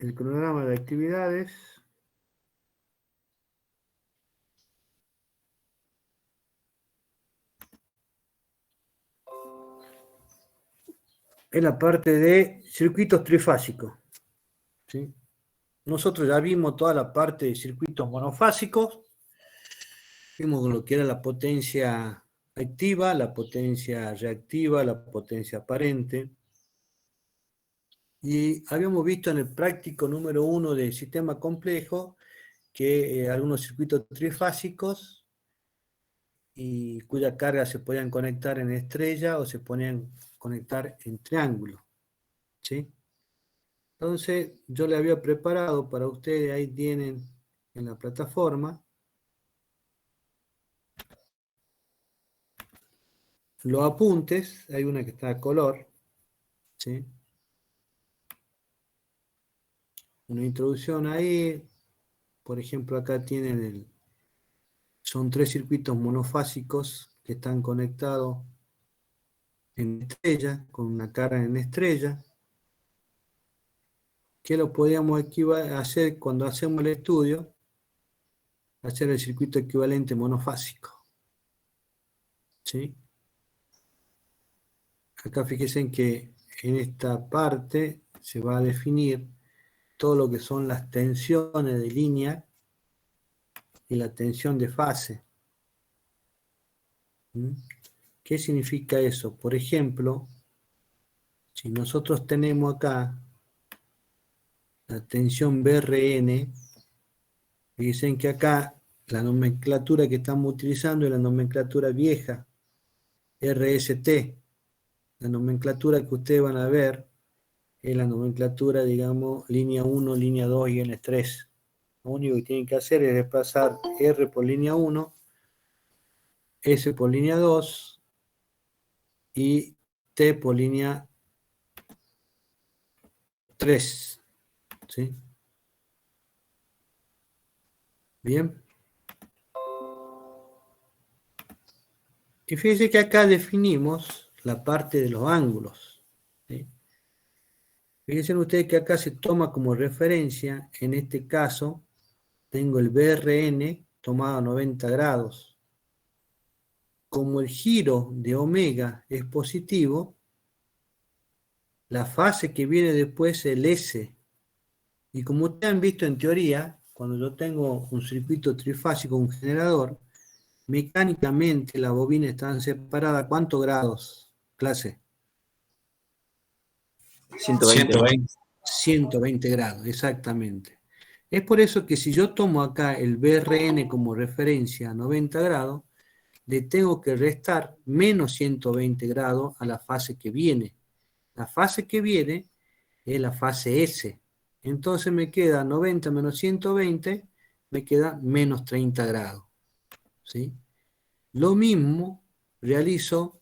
el cronograma de actividades. Es la parte de circuitos trifásicos, ¿sí? Nosotros ya vimos toda la parte de circuitos monofásicos, vimos lo que era la potencia activa, la potencia reactiva, la potencia aparente, y habíamos visto en el práctico número 1 del sistema complejo que algunos circuitos trifásicos y cuya carga se podían conectar en estrella o se podían conectar en triángulo, ¿sí? Entonces, yo le había preparado para ustedes, ahí tienen en la plataforma, los apuntes, hay una que está a color, ¿sí? Una introducción ahí, por ejemplo, acá tienen son 3 circuitos monofásicos que están conectados en estrella, con una carga en estrella, que lo podíamos hacer cuando hacemos el estudio, hacer el circuito equivalente monofásico, ¿sí? Acá fíjense que en esta parte se va a definir todo lo que son las tensiones de línea y la tensión de fase. ¿Mm? ¿Qué significa eso? Por ejemplo, si nosotros tenemos acá la tensión BRN, fíjense que acá la nomenclatura que estamos utilizando es la nomenclatura vieja, RST. La nomenclatura que ustedes van a ver es la nomenclatura, digamos, línea 1, línea 2 y N3. Lo único que tienen que hacer es desplazar R por línea 1, S por línea 2 y T por línea 3. ¿Sí? Bien. Y fíjense que acá definimos la parte de los ángulos. ¿Sí? Fíjense ustedes que acá se toma como referencia, en este caso, tengo el BRN tomado a 90 grados. Como el giro de omega es positivo, la fase que viene después es el S. Y como ustedes han visto en teoría, cuando yo tengo un circuito trifásico, un generador, mecánicamente las bobinas están separadas, ¿cuántos grados, clase? 120. 120 grados, exactamente. Es por eso que si yo tomo acá el BRN como referencia a 90 grados, le tengo que restar menos 120 grados a la fase que viene. La fase que viene es la fase S. Entonces me queda 90 menos 120, me queda menos 30 grados. ¿Sí? Lo mismo realizo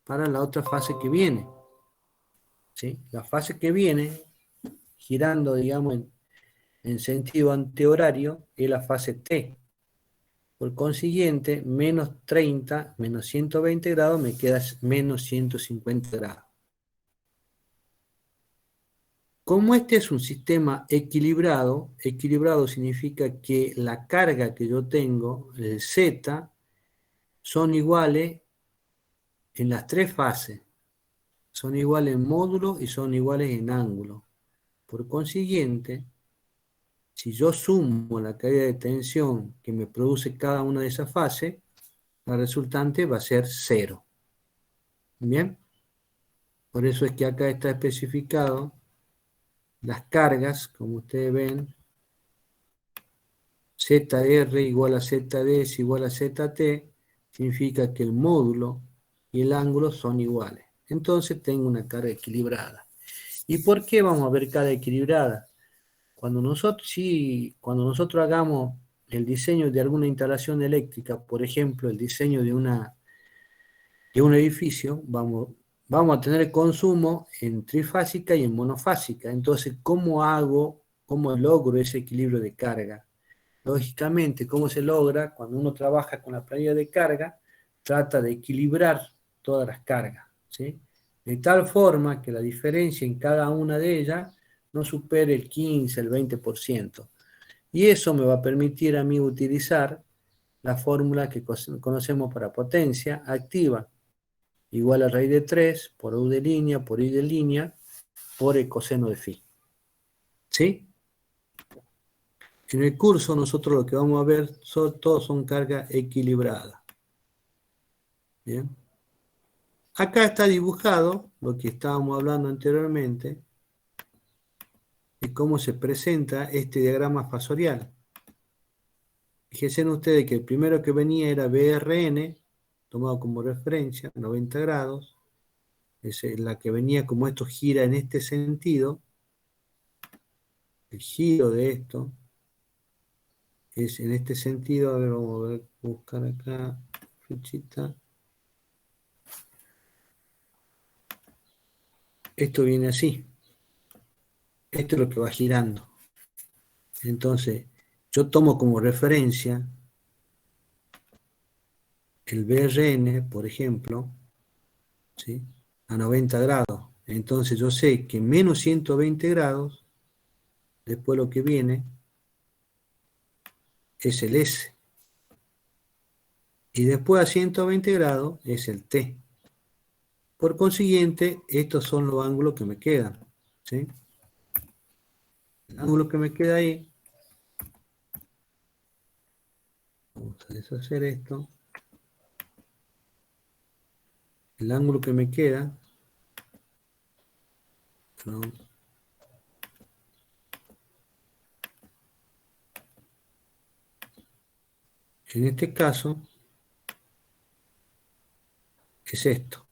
para la otra fase que viene. ¿Sí? La fase que viene, girando, digamos, en sentido antihorario, es la fase T. Por consiguiente, menos 30 menos 120 grados me queda menos 150 grados. Como este es un sistema equilibrado, equilibrado significa que la carga que yo tengo, el Z, son iguales en las 3 fases. Son iguales en módulo y son iguales en ángulo. Por consiguiente, si yo sumo la caída de tensión que me produce cada una de esas fases, la resultante va a ser 0. ¿Bien? Por eso es que acá está especificado las cargas, como ustedes ven, ZR igual a ZD es igual a ZT, significa que el módulo y el ángulo son iguales. Entonces tengo una carga equilibrada. ¿Y por qué vamos a ver carga equilibrada? Cuando nosotros hagamos el diseño de alguna instalación eléctrica, por ejemplo, el diseño de un edificio, vamos a tener consumo en trifásica y en monofásica. Entonces, cómo logro ese equilibrio de carga? Lógicamente, ¿cómo se logra? Cuando uno trabaja con la planilla de carga, trata de equilibrar todas las cargas, ¿sí? De tal forma que la diferencia en cada una de ellas no supere el 15, el 20%. Y eso me va a permitir a mí utilizar la fórmula que conocemos para potencia activa, igual a raíz de 3 por U de línea, por I de línea, por el coseno de phi. ¿Sí? En el curso nosotros lo que vamos a ver todos son cargas equilibradas. ¿Bien? Acá está dibujado lo que estábamos hablando anteriormente de cómo se presenta este diagrama fasorial. Fíjense ustedes que el primero que venía era BRN, tomado como referencia, 90 grados. Es la que venía como esto gira en este sentido. El giro de esto es en este sentido. A ver, vamos a ver, buscar acá, flechita. Esto viene así. Esto es lo que va girando. Entonces, yo tomo como referencia el BRN, por ejemplo, ¿sí? A 90 grados. Entonces yo sé que menos 120 grados, después lo que viene es el S. Y después a 120 grados es el T. Por consiguiente, estos son los ángulos que me quedan. ¿Sí? El ángulo que me queda ahí, vamos a deshacer esto. El ángulo que me queda, perdón, en este caso, es esto.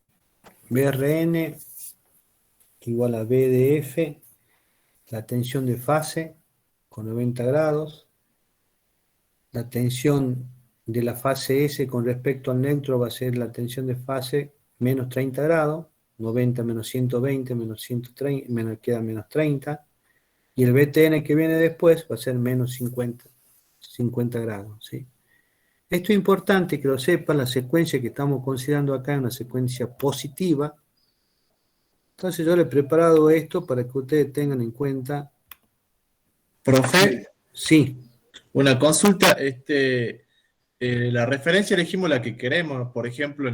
BRN igual a B de F, la tensión de fase con 90 grados, la tensión de la fase S con respecto al neutro va a ser la tensión de fase menos 30 grados, 90 menos 120 menos 130, queda menos 30, y el BTN que viene después va a ser menos 50 grados. ¿Sí? Esto es importante que lo sepan, la secuencia que estamos considerando acá es una secuencia positiva. Entonces yo le he preparado esto para que ustedes tengan en cuenta. Profe, Sí, una consulta, la referencia elegimos la que queremos, por ejemplo,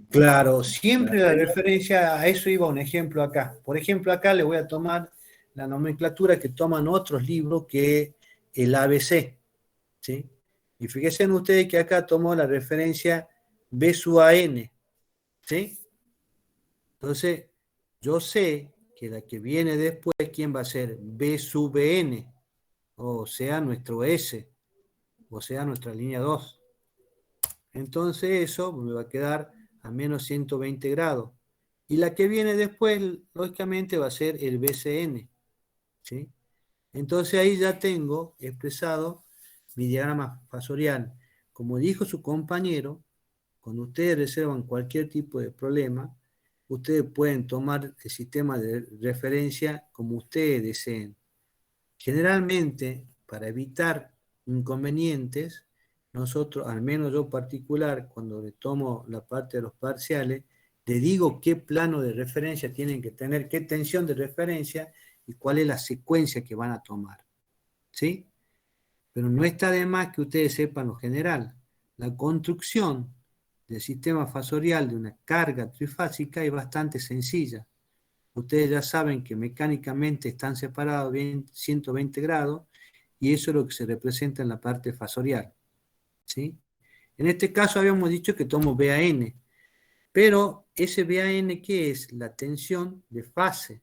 claro, en la siempre la regla. referencia a eso iba un ejemplo acá. Por ejemplo, acá le voy a tomar la nomenclatura que toman otros libros que el ABC. ¿Sí? Y fíjense en ustedes que acá tomó la referencia B sub AN. ¿Sí? Entonces, yo sé que la que viene después, ¿quién va a ser? B sub N, o sea, nuestro S, o sea, nuestra línea 2. Entonces eso me va a quedar a menos 120 grados. Y la que viene después, lógicamente, va a ser el BCN. ¿Sí? Entonces ahí ya tengo expresado mi diagrama fasorial. Como dijo su compañero, cuando ustedes reservan cualquier tipo de problema, ustedes pueden tomar el sistema de referencia como ustedes deseen. Generalmente, para evitar inconvenientes, nosotros, al menos yo particular, cuando le tomo la parte de los parciales, le digo qué plano de referencia tienen que tener, qué tensión de referencia y cuál es la secuencia que van a tomar. ¿Sí? Pero no está de más que ustedes sepan lo general. La construcción del sistema fasorial de una carga trifásica es bastante sencilla. Ustedes ya saben que mecánicamente están separados bien 120 grados y eso es lo que se representa en la parte fasorial. ¿Sí? En este caso habíamos dicho que tomo BAN, pero ese BAN, ¿qué es? La tensión de fase.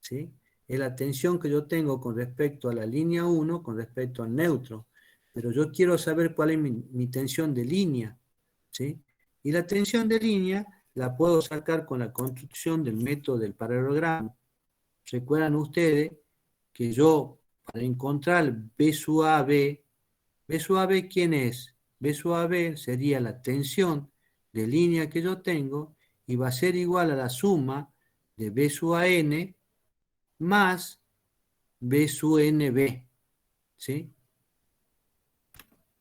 ¿Sí? Es la tensión que yo tengo con respecto a la línea 1, con respecto al neutro. Pero yo quiero saber cuál es mi tensión de línea. ¿Sí? Y la tensión de línea la puedo sacar con la construcción del método del paralelogramo. Recuerdan ustedes que yo, para encontrar B sub AB, B sub AB, ¿quién es? B sub AB sería la tensión de línea que yo tengo y va a ser igual a la suma de B sub AN más B sub NB. ¿Sí?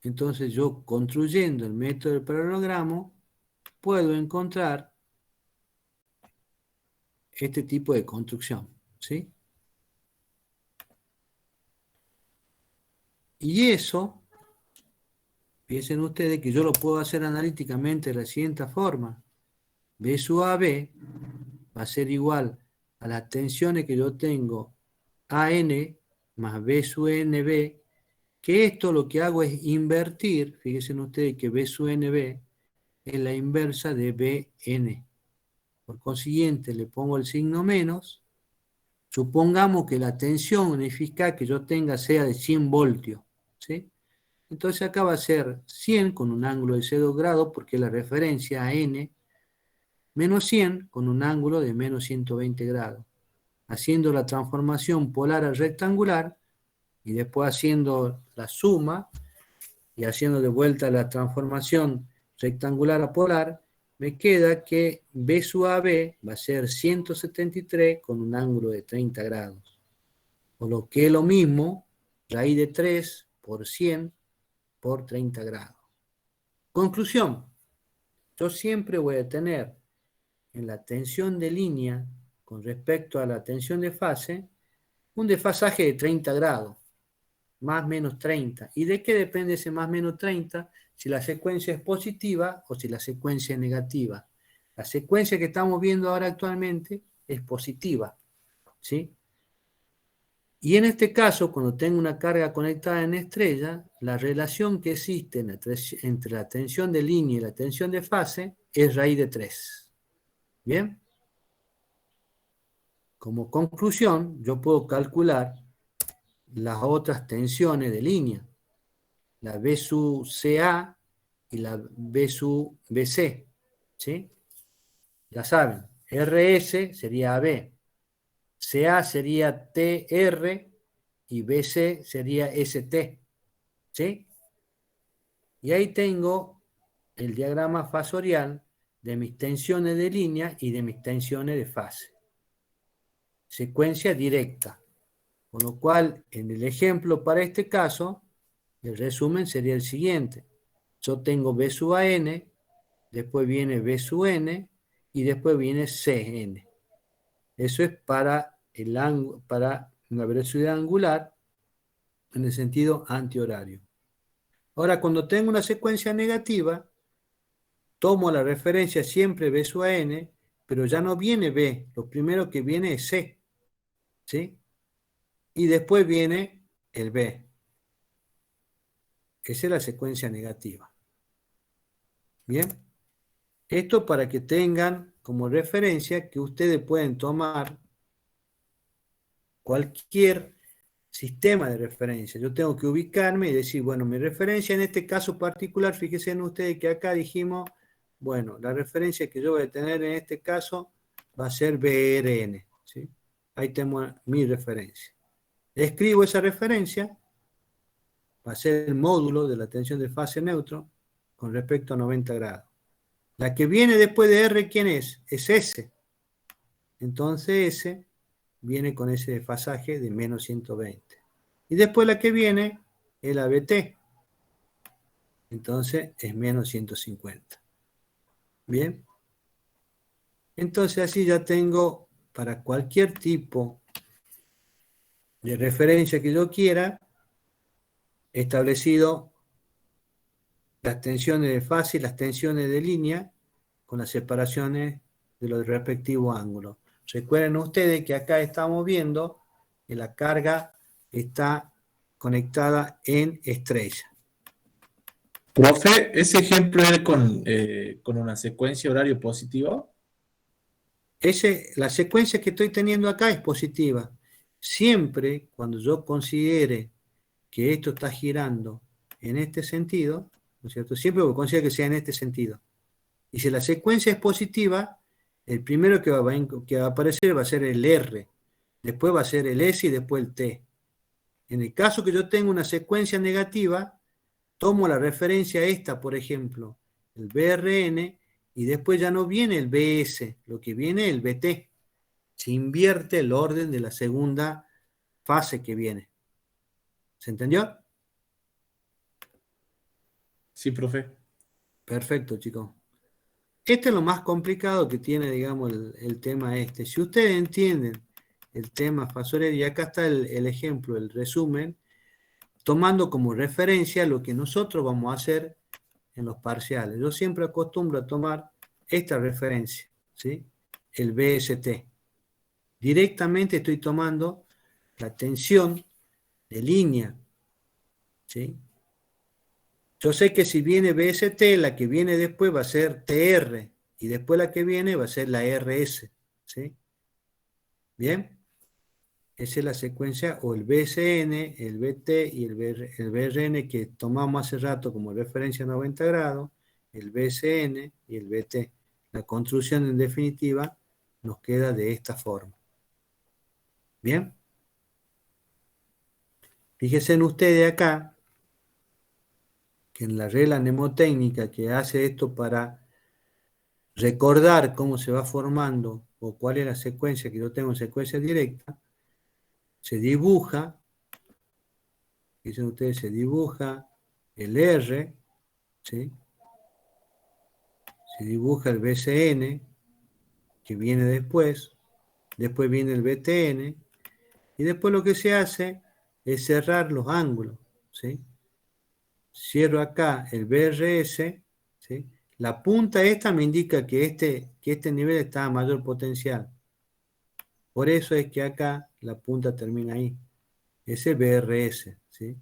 Entonces yo, construyendo el método del paralelogramo, puedo encontrar este tipo de construcción. ¿Sí? Y eso, piensen ustedes que yo lo puedo hacer analíticamente de la siguiente forma. B sub AB va a ser igual a las tensiones que yo tengo AN más B sub NB, que esto lo que hago es invertir, fíjense ustedes que B sub NB es la inversa de BN. Por consiguiente, le pongo el signo menos. Supongamos que la tensión unificada que yo tenga sea de 100 voltios, ¿sí? Entonces acá va a ser 100 con un ángulo de 0 grados, porque es la referencia a N, menos 100 con un ángulo de menos 120 grados. Haciendo la transformación polar a rectangular, y después haciendo la suma, y haciendo de vuelta la transformación rectangular a polar, me queda que B sub AB va a ser 173 con un ángulo de 30 grados. O lo que es lo mismo, raíz de 3 por 100 por 30 grados. Conclusión, yo siempre voy a tener en la tensión de línea con respecto a la tensión de fase un desfasaje de 30 grados, más menos 30. ¿Y de qué depende ese más menos 30? Si la secuencia es positiva o si la secuencia es negativa. La secuencia que estamos viendo ahora actualmente es positiva, ¿sí? Y en este caso, cuando tengo una carga conectada en estrella, la relación que existe entre la tensión de línea y la tensión de fase es raíz de 3. ¿Bien? Como conclusión, yo puedo calcular las otras tensiones de línea, la B sub CA y la B sub BC, ¿sí? Ya saben, RS sería AB, CA sería TR y BC sería ST, ¿sí? Y ahí tengo el diagrama fasorial de mis tensiones de línea y de mis tensiones de fase. Secuencia directa. Con lo cual, en el ejemplo para este caso, el resumen sería el siguiente. Yo tengo B sub AN, después viene B sub N y después viene CN. Eso es para una velocidad angular en el sentido antihorario. Ahora, cuando tengo una secuencia negativa, tomo la referencia siempre B sub N, pero ya no viene B, lo primero que viene es C, ¿sí? Y después viene el B. Esa es la secuencia negativa. Bien. Esto para que tengan como referencia que ustedes pueden tomar cualquier sistema de referencia. Yo tengo que ubicarme y decir, bueno, mi referencia en este caso particular, fíjense en ustedes que acá dijimos, bueno, la referencia que yo voy a tener en este caso va a ser BRN, ¿sí? Ahí tengo mi referencia. Escribo esa referencia, va a ser el módulo de la tensión de fase neutro con respecto a 90 grados. La que viene después de R, ¿quién es? Es S. Entonces S viene con ese desfasaje de menos 120. Y después la que viene es la BT. Entonces es menos 150. Bien. Entonces así ya tengo para cualquier tipo de referencia que yo quiera establecido las tensiones de fase y las tensiones de línea con las separaciones de los respectivos ángulos. Recuerden ustedes que acá estamos viendo que la carga está conectada en estrella. Profe, ¿ese ejemplo es con una secuencia horario positiva? La secuencia que estoy teniendo acá es positiva. Siempre cuando yo considere que esto está girando en este sentido, ¿no es cierto? Siempre voy a considerar que sea en este sentido. Y si la secuencia es positiva, el primero que va a aparecer va a ser el R, después va a ser el S y después el T. En el caso que yo tenga una secuencia negativa, tomo la referencia esta, por ejemplo, el BRN, y después ya no viene el BS, lo que viene es el BT. Se invierte el orden de la segunda fase que viene. ¿Se entendió? Sí, profe. Perfecto, chicos. Este es lo más complicado que tiene, digamos, el tema este. Si ustedes entienden el tema fasorial, y acá está el ejemplo, el resumen, tomando como referencia lo que nosotros vamos a hacer en los parciales. Yo siempre acostumbro a tomar esta referencia, ¿sí? El BST. Directamente estoy tomando la tensión de línea, ¿sí? Yo sé que si viene BST, la que viene después va a ser TR, y después la que viene va a ser la RS, ¿sí? ¿Bien? Esa es la secuencia, o el BSN, el BT y el BRN que tomamos hace rato como referencia a 90 grados, el BSN y el BT. La construcción en definitiva nos queda de esta forma. ¿Bien? Fíjense en ustedes acá, que en la regla mnemotécnica que hace esto para recordar cómo se va formando o cuál es la secuencia que yo tengo en secuencia directa, se dibuja, dicen ustedes, se dibuja el R, ¿sí? Se dibuja el BCN, que viene después viene el BTN, y después lo que se hace es cerrar los ángulos, ¿sí? Cierro acá el BRS, ¿sí? La punta esta me indica que este nivel está a mayor potencial. Por eso es que acá la punta termina ahí. Ese BRS, ¿sí?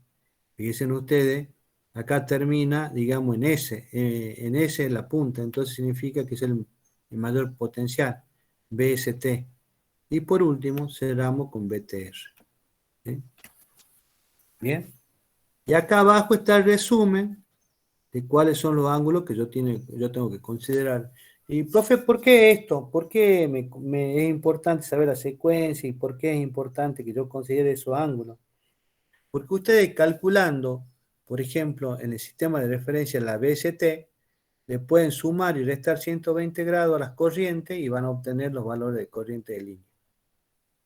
Fíjense ustedes, acá termina, digamos, en S es la punta, entonces significa que es el mayor potencial, BST. Y por último, cerramos con BTR. ¿Sí? Bien. Y acá abajo está el resumen de cuáles son los ángulos que yo tengo que considerar. Y, profe, ¿por qué esto? ¿Por qué es importante saber la secuencia y por qué es importante que yo considere esos ángulos? Porque ustedes calculando, por ejemplo, en el sistema de referencia, la BST, le pueden sumar y restar 120 grados a las corrientes y van a obtener los valores de corriente de línea.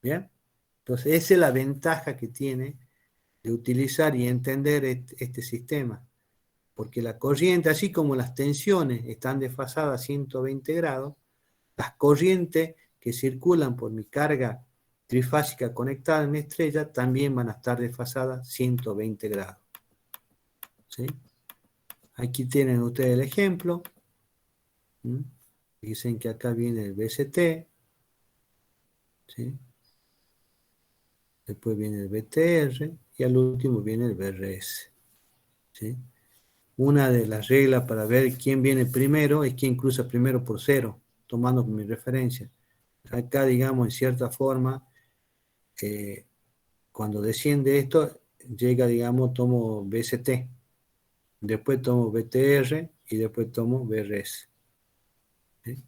¿Bien? Entonces, esa es la ventaja que tiene de utilizar y entender este sistema. Porque la corriente, así como las tensiones están desfasadas a 120 grados, las corrientes que circulan por mi carga trifásica conectada en mi estrella también van a estar desfasadas 120 grados. ¿Sí? Aquí tienen ustedes el ejemplo. Dicen que acá viene el BST. ¿Sí? Después viene el BTR y al último viene el BRS. ¿Sí? Una de las reglas para ver quién viene primero es quién cruza primero por cero, tomando mi referencia. Acá, digamos, en cierta forma, cuando desciende esto, llega, digamos, tomo BST, después tomo BTR y después tomo BRS. ¿Sí?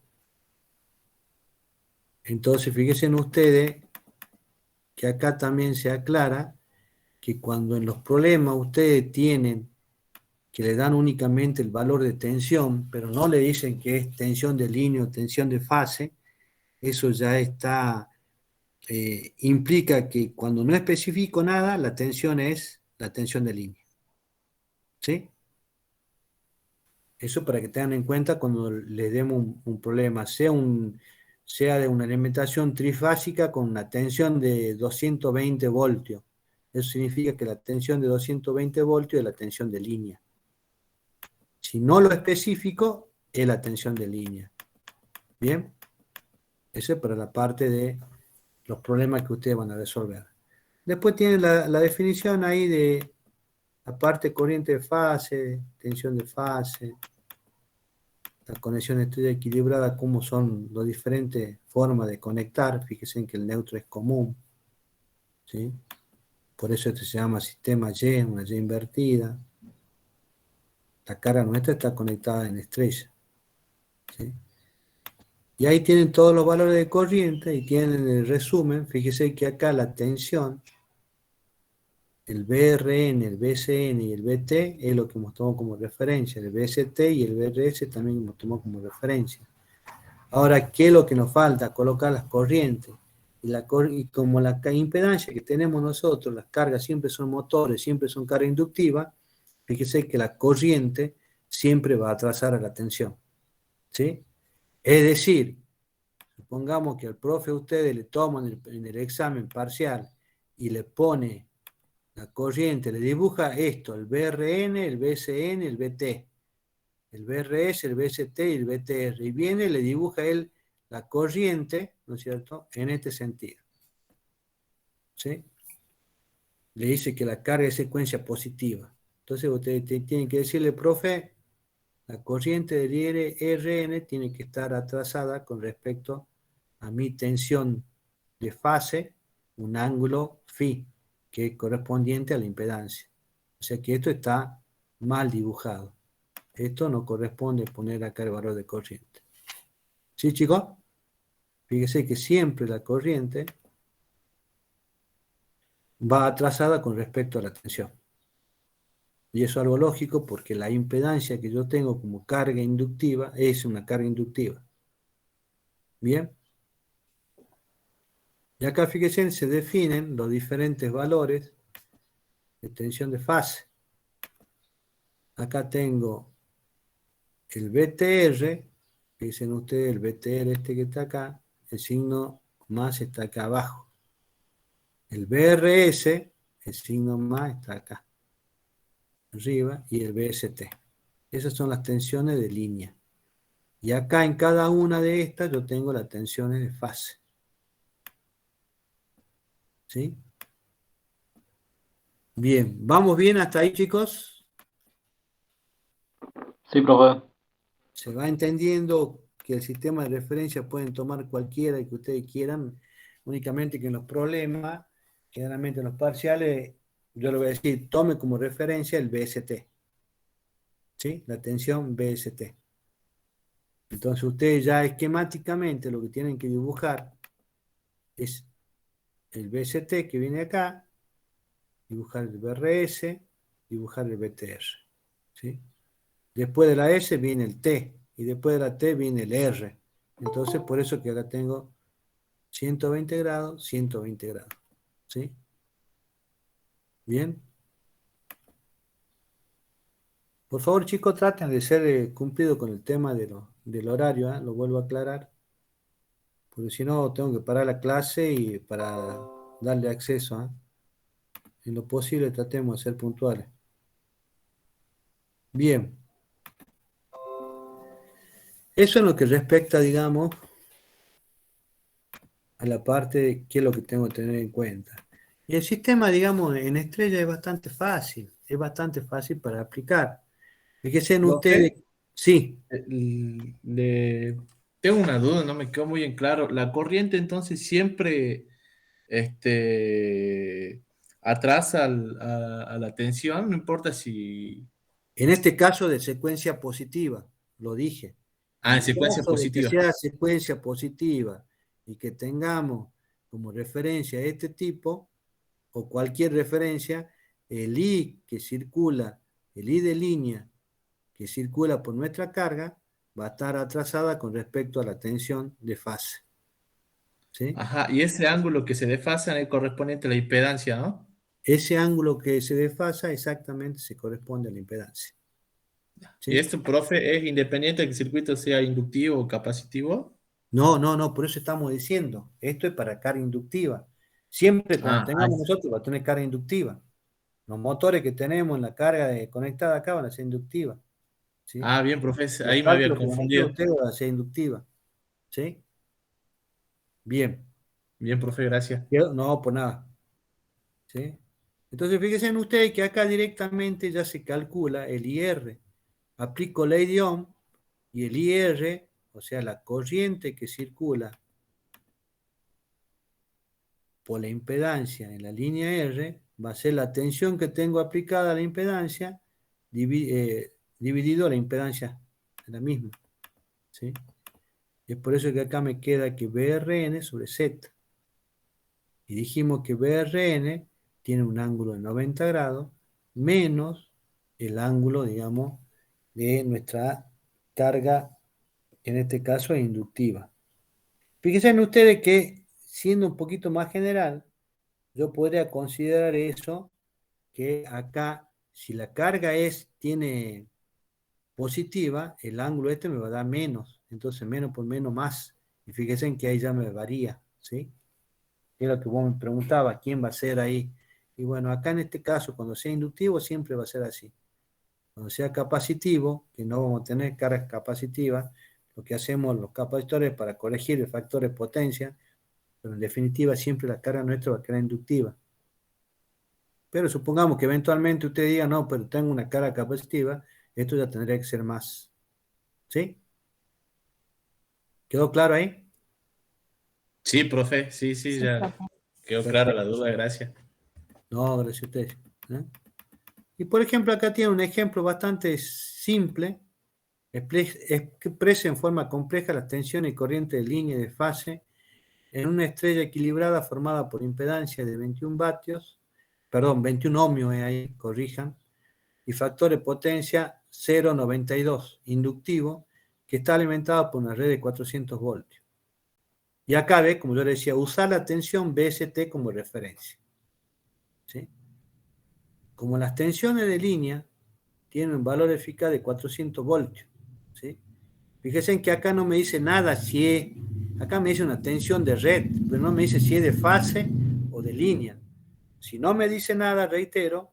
Entonces, fíjense en ustedes que acá también se aclara que cuando en los problemas ustedes tienen que le dan únicamente el valor de tensión, pero no le dicen que es tensión de línea o tensión de fase, eso ya está, implica que cuando no especifico nada, la tensión es la tensión de línea. ¿Sí? Eso para que tengan en cuenta cuando les demos un problema, sea de una alimentación trifásica con una tensión de 220 voltios. Eso significa que la tensión de 220 voltios es la tensión de línea. Si no lo especifico, es la tensión de línea. ¿Bien? Eso es para la parte de los problemas que ustedes van a resolver. Después tienen la definición ahí de la parte corriente de fase, tensión de fase, la conexión estrella equilibrada, cómo son las diferentes formas de conectar. Fíjense que el neutro es común. ¿Sí? Por eso este se llama sistema Y, una Y invertida. La cara nuestra está conectada en estrella. ¿Sí? Y ahí tienen todos los valores de corriente y tienen el resumen. Fíjese que acá la tensión, el BRN, el BCN y el BT es lo que hemos tomado como referencia. El BST y el BRS también hemos tomado como referencia. Ahora, ¿qué es lo que nos falta? Colocar las corrientes. Y como la impedancia que tenemos nosotros, las cargas siempre son motores, siempre son carga inductiva, fíjese que la corriente siempre va a atrasar a la tensión. ¿Sí? Es decir, supongamos que al profe ustedes le toman en el examen parcial y le pone la corriente le dibuja esto, el BRN, el BSN, el BT, el BRS, el BST y el BTR, y viene y le dibuja él la corriente, ¿no es cierto?, en este sentido. ¿Sí? Le dice que la carga es secuencia positiva. Entonces usted tiene que decirle, profe, la corriente del RN tiene que estar atrasada con respecto a mi tensión de fase, un ángulo phi, que es correspondiente a la impedancia. O sea que esto está mal dibujado. Esto no corresponde poner acá el valor de corriente. ¿Sí, chicos? Fíjese que siempre la corriente va atrasada con respecto a la tensión. Y eso es algo lógico porque la impedancia que yo tengo como carga inductiva es una carga inductiva. Bien. Y acá fíjense, se definen los diferentes valores de tensión de fase. Acá tengo el BTR, dicen ustedes, el BTR este que está acá, el signo más está acá abajo. El BRS, el signo más está acá arriba, y el BST. Esas son las tensiones de línea. Y acá en cada una de estas yo tengo las tensiones de fase. ¿Sí? Bien, ¿vamos bien hasta ahí, chicos? Sí, profe. Se va entendiendo que el sistema de referencia pueden tomar cualquiera que ustedes quieran, únicamente que en los problemas, generalmente en los parciales, yo le voy a decir, tome como referencia el BST, ¿sí? La tensión BST. Entonces ustedes ya esquemáticamente lo que tienen que dibujar es el BST que viene acá, dibujar el BRS, dibujar el BTR, ¿sí? Después de la S viene el T, y después de la T viene el R. Entonces, por eso que acá tengo 120 grados, 120 grados. ¿Sí? Bien. Por favor, chicos, traten de ser cumplido con el tema del horario, ¿eh? Lo vuelvo a aclarar. Porque si no, tengo que parar la clase y para darle acceso, ¿eh? En lo posible, tratemos de ser puntuales. Bien. Eso en lo que respecta, digamos, a la parte de qué es lo que tengo que tener en cuenta. Y el sistema, digamos, en estrella es bastante fácil para aplicar. Fíjense en ustedes, Profe, sí, le tengo una duda, no me quedó muy en claro. La corriente entonces siempre atrasa a la tensión, no importa si... en este caso de secuencia positiva, lo dije. Ah, En en secuencia caso de que positiva. sea secuencia positiva y que tengamos como referencia este tipo, o cualquier referencia, el I que circula, el I de línea que circula por nuestra carga, va a estar atrasada con respecto a la tensión de fase. ¿Sí? Ajá, y ese ángulo que se desfasa es correspondiente a la impedancia, ¿no? Ese ángulo que se desfasa exactamente se corresponde a la impedancia. ¿Y ¿Sí? esto, profe, es independiente de que el circuito sea inductivo o capacitivo? No, por eso estamos diciendo, esto es para carga inductiva. Siempre cuando Ah, tengamos nosotros va a tener carga inductiva. Los motores que tenemos en la carga conectada acá van a ser inductivas. ¿Sí? bien, profe, Los ahí me había cálculos que van a hacer confundido. ustedes van a ser inductivas. ¿Sí? Bien. Bien, profe, gracias. No, por nada. ¿Sí? Entonces fíjense en ustedes que acá directamente ya se calcula el IR. Aplico ley de Ohm y el IR, o sea, la corriente que circula por la impedancia en la línea R, va a ser la tensión que tengo aplicada a la impedancia dividido la impedancia de la misma. ¿Sí? Y es por eso que acá me queda que BRN sobre Z. Y dijimos que BRN tiene un ángulo de 90 grados menos el ángulo, digamos, de nuestra carga, que en este caso es inductiva. Fíjense en ustedes que, siendo un poquito más general, yo podría considerar eso, que acá, si la carga tiene positiva, el ángulo este me va a dar menos, entonces menos por menos más. Y fíjense en que ahí ya me varía, ¿sí? Es lo que vos me preguntabas, ¿quién va a ser ahí Y bueno, acá en este caso, cuando sea inductivo, siempre va a ser así. Cuando sea capacitivo, que no vamos a tener cargas capacitivas, lo que hacemos los capacitores para corregir el factor de potencia, pero en definitiva siempre la carga nuestra va a quedar inductiva. Pero supongamos que eventualmente usted diga, no, pero tengo una carga capacitiva, esto ya tendría que ser más. ¿Sí? ¿Quedó claro ahí? Sí, profe, sí, Sí, ya profe. quedó clara la duda, gracias. No, gracias a ustedes. ¿Eh? Y por ejemplo, acá tiene un ejemplo bastante simple. Expresa en forma compleja las tensiones y corrientes de línea y de fase en una estrella equilibrada formada por impedancia de 21 vatios, perdón, 21 ohmios ahí, corrijan, y factor de potencia 0,92, inductivo, que está alimentado por una red de 400 voltios. Y acá ve, como yo le decía, usar la tensión BST como referencia. ¿Sí? Como las tensiones de línea tienen un valor eficaz de 400 voltios, ¿sí? Fíjense en que acá no me dice nada si es, acá me dice una tensión de red, pero no me dice si es de fase o de línea. Si no me dice nada, reitero,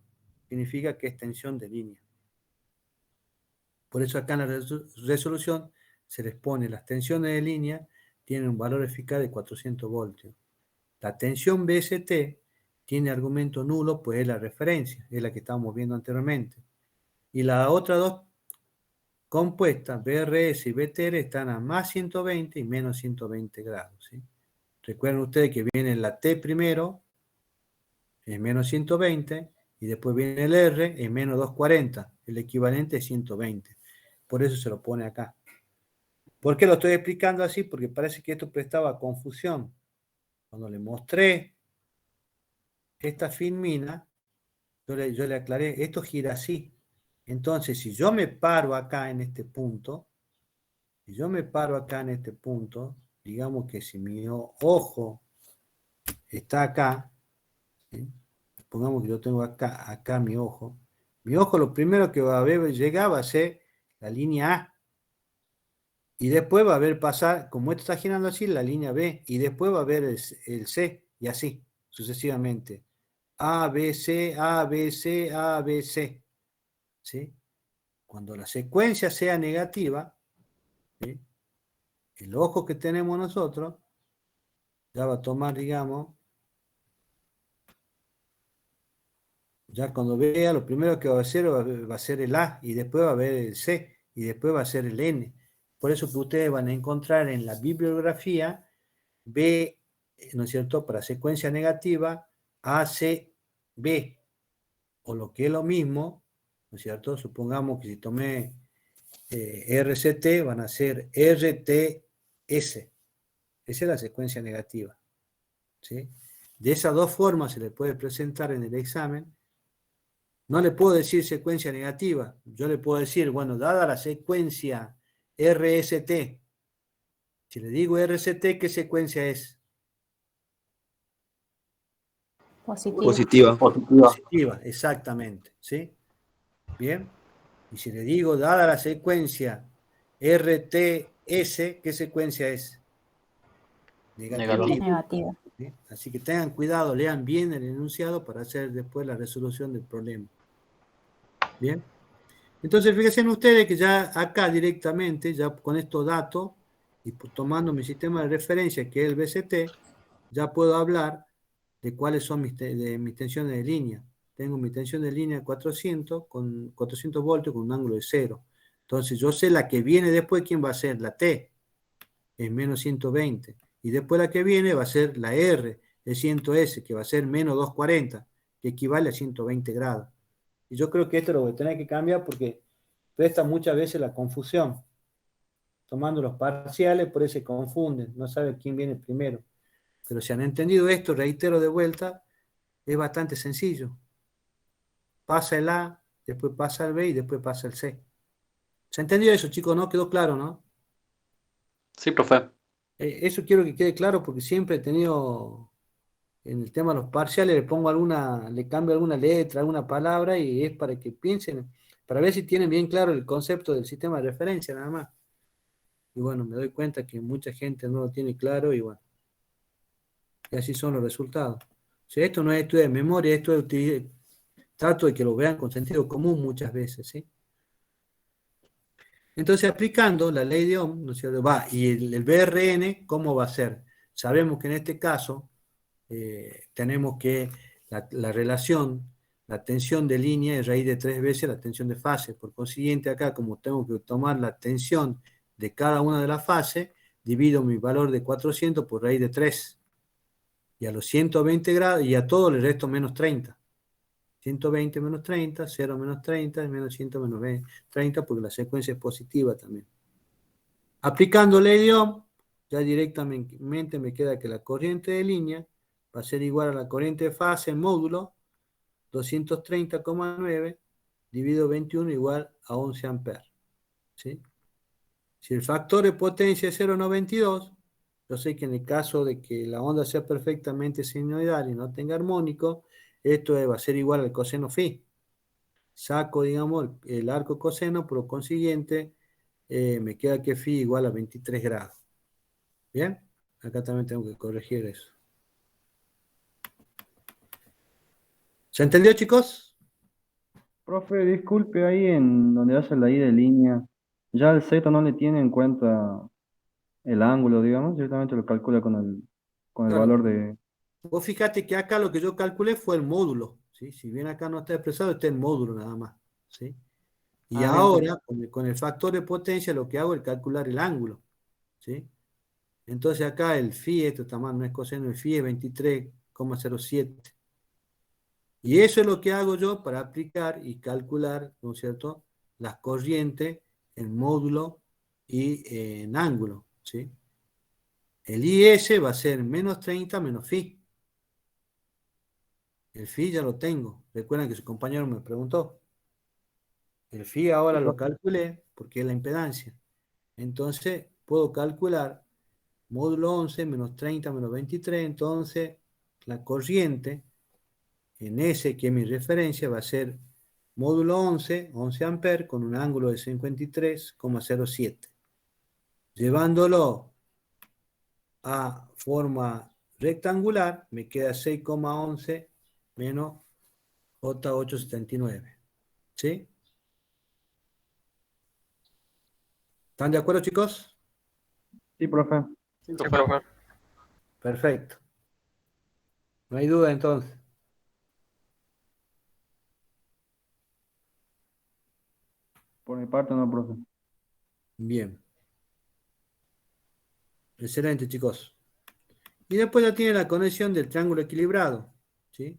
significa que es tensión de línea. Por eso acá en la resolución se les pone las tensiones de línea tienen un valor eficaz de 400 voltios. La tensión BST tiene argumento nulo, pues es la referencia, es la que estábamos viendo anteriormente. Y las otras dos compuestas, BRS y BTR, están a más 120 y menos 120 grados. ¿Sí? Recuerden ustedes que viene la T primero, en menos 120, y después viene el R en menos 240. El equivalente es 120. Por eso se lo pone acá. ¿Por qué lo estoy explicando así? Porque parece que esto prestaba confusión. Cuando le mostré esta filmina, yo le aclaré, esto gira así. Entonces, si yo me paro acá en este punto, digamos que si mi ojo está acá, ¿sí? Supongamos que yo tengo acá mi ojo lo primero que va a ver llegar va a ser la línea A, y después va a ver pasar, como esto está girando así, la línea B, y después va a ver el C, y así, sucesivamente. A, B, C, A, B, C, A, B, C. ¿Sí? Cuando la secuencia sea negativa, ¿sí? El ojo que tenemos nosotros ya va a tomar, digamos, ya cuando vea, lo primero que va a hacer va a ser el A, y después va a ver el C, y después va a ser el N. Por eso que ustedes van a encontrar en la bibliografía B, ¿no es cierto?, para secuencia negativa, A, C, B, o lo que es lo mismo, ¿no es cierto? Supongamos que si tomé RCT, van a ser RTS. Esa es la secuencia negativa. ¿Sí? De esas dos formas se le puede presentar en el examen. No le puedo decir secuencia negativa. Yo le puedo decir, bueno, dada la secuencia RST, si le digo RCT, ¿qué secuencia es? Positiva. Positiva, exactamente. ¿Sí? Bien. Y si le digo, dada la secuencia RTS, ¿qué secuencia es? Negativa. ¿Sí? Así que tengan cuidado, lean bien el enunciado para hacer después la resolución del problema. Bien. Entonces, fíjense ustedes que ya acá directamente, ya con estos datos, y tomando mi sistema de referencia, que es el BCT, ya puedo hablar de cuáles son mis tensiones de línea. Tengo mi tensión de línea 400 con 400 voltios con un ángulo de 0. Entonces, yo sé la que viene después, ¿quién va a ser? La T, en menos 120. Y después la que viene va a ser la R, el 100S, que va a ser menos 240, que equivale a 120 grados. Y yo creo que esto lo voy a tener que cambiar porque presta muchas veces la confusión. Tomando los parciales, por eso se confunden, no saben quién viene primero. Pero si han entendido esto, reitero de vuelta, es bastante sencillo. Pasa el A, después pasa el B y después pasa el C. ¿Se entendió eso, chicos? ¿No? ¿Quedó claro, no? Sí, profe. Eso quiero que quede claro porque siempre he tenido, en el tema de los parciales, le cambio alguna letra, alguna palabra y es para que piensen, para ver si tienen bien claro el concepto del sistema de referencia, nada más. Y bueno, me doy cuenta que mucha gente no lo tiene claro y bueno, y así son los resultados. ¿Sí? Esto no es estudio de memoria, esto es trato de que lo vean con sentido común muchas veces, ¿sí? Entonces, aplicando la ley de Ohm, ¿no es cierto? Y el BRN, ¿cómo va a ser? Sabemos que en este caso tenemos que la relación, la tensión de línea es raíz de 3 veces la tensión de fase. Por consiguiente, acá, como tengo que tomar la tensión de cada una de las fases, divido mi valor de 400 por raíz de 3. Y a los 120 grados, y a todo le resto menos 30. 120 menos 30, 0 menos 30, menos 100 menos 30, porque la secuencia es positiva también. Aplicando ley de Ohm, ya directamente me queda que la corriente de línea va a ser igual a la corriente de fase en módulo 230,9 dividido 21 igual a 11 amperes. ¿Sí? Si el factor de potencia es 0,92, yo sé que en el caso de que la onda sea perfectamente sinusoidal y no tenga armónico, esto va a ser igual al coseno phi. Saco, digamos, el arco coseno, por lo consiguiente, me queda que phi igual a 23 grados. ¿Bien? Acá también tengo que corregir eso. ¿Se entendió, chicos? Profe, disculpe, ahí en donde hace la ida de línea, ya el Z no le tiene en cuenta el ángulo, digamos, directamente lo calcula con el Claro. valor de... Vos fíjate que acá lo que yo calculé fue el módulo, ¿sí? Si bien acá no está expresado, está el módulo nada más, ¿sí? Y Ah, bien, ahora, con el factor de potencia, lo que hago es calcular el ángulo, ¿sí? Entonces acá el phi, esto está mal, no es coseno, el phi es 23,07. Y eso es lo que hago yo para aplicar y calcular, ¿no es cierto?, las corrientes en módulo y en ángulo, ¿sí? El IS va a ser menos 30 menos phi. El phi ya lo tengo. Recuerden que su compañero me preguntó. El phi ahora lo calculé porque es la impedancia. Entonces, puedo calcular módulo 11 menos 30 menos 23. Entonces, la corriente en S, que es mi referencia, va a ser módulo 11 amperes, con un ángulo de 53,07. Llevándolo a forma rectangular, me queda 6,11 menos J879. ¿Sí? ¿Están de acuerdo, chicos? Sí, profe. Sí, profe. Perfecto. No hay duda entonces. Por mi parte no, profe. Bien. Excelente, chicos. Y después ya tiene la conexión del triángulo equilibrado, ¿sí?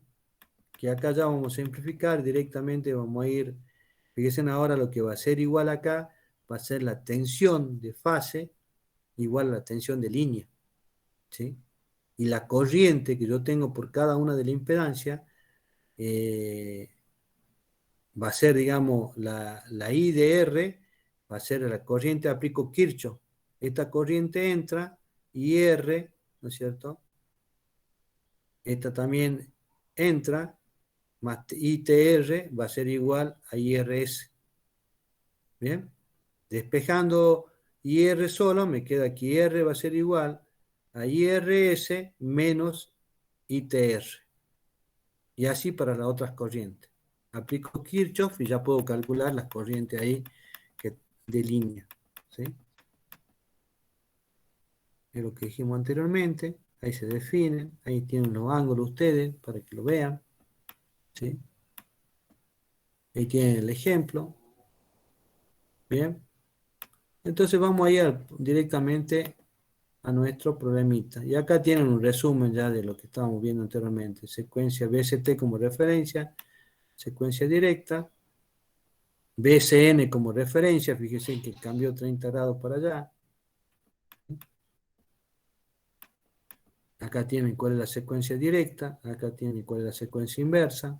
Que acá ya vamos a simplificar directamente, vamos a ir, fíjense ahora lo que va a ser igual acá, va a ser la tensión de fase igual a la tensión de línea, ¿sí? Y la corriente que yo tengo por cada una de la impedancia va a ser, digamos, la I de R, va a ser la corriente, aplico Kirchhoff. Esta corriente entra, IR, ¿no es cierto? Esta también entra, más ITR va a ser igual a IRS. ¿Bien? Despejando IR solo, me queda que IR va a ser igual a IRS menos ITR. Y así para las otras corrientes. Aplico Kirchhoff y ya puedo calcular las corrientes ahí de línea. ¿Sí? Es lo que dijimos anteriormente. Ahí se definen. Ahí tienen los ángulos ustedes para que lo vean. ¿Sí? Ahí tienen el ejemplo. Bien. Entonces vamos a ir directamente a nuestro problemita. Y acá tienen un resumen ya de lo que estábamos viendo anteriormente. Secuencia BST como referencia. Secuencia directa. BSN como referencia. Fíjense que cambió 30 grados para allá. Acá tienen cuál es la secuencia directa. Acá tienen cuál es la secuencia inversa.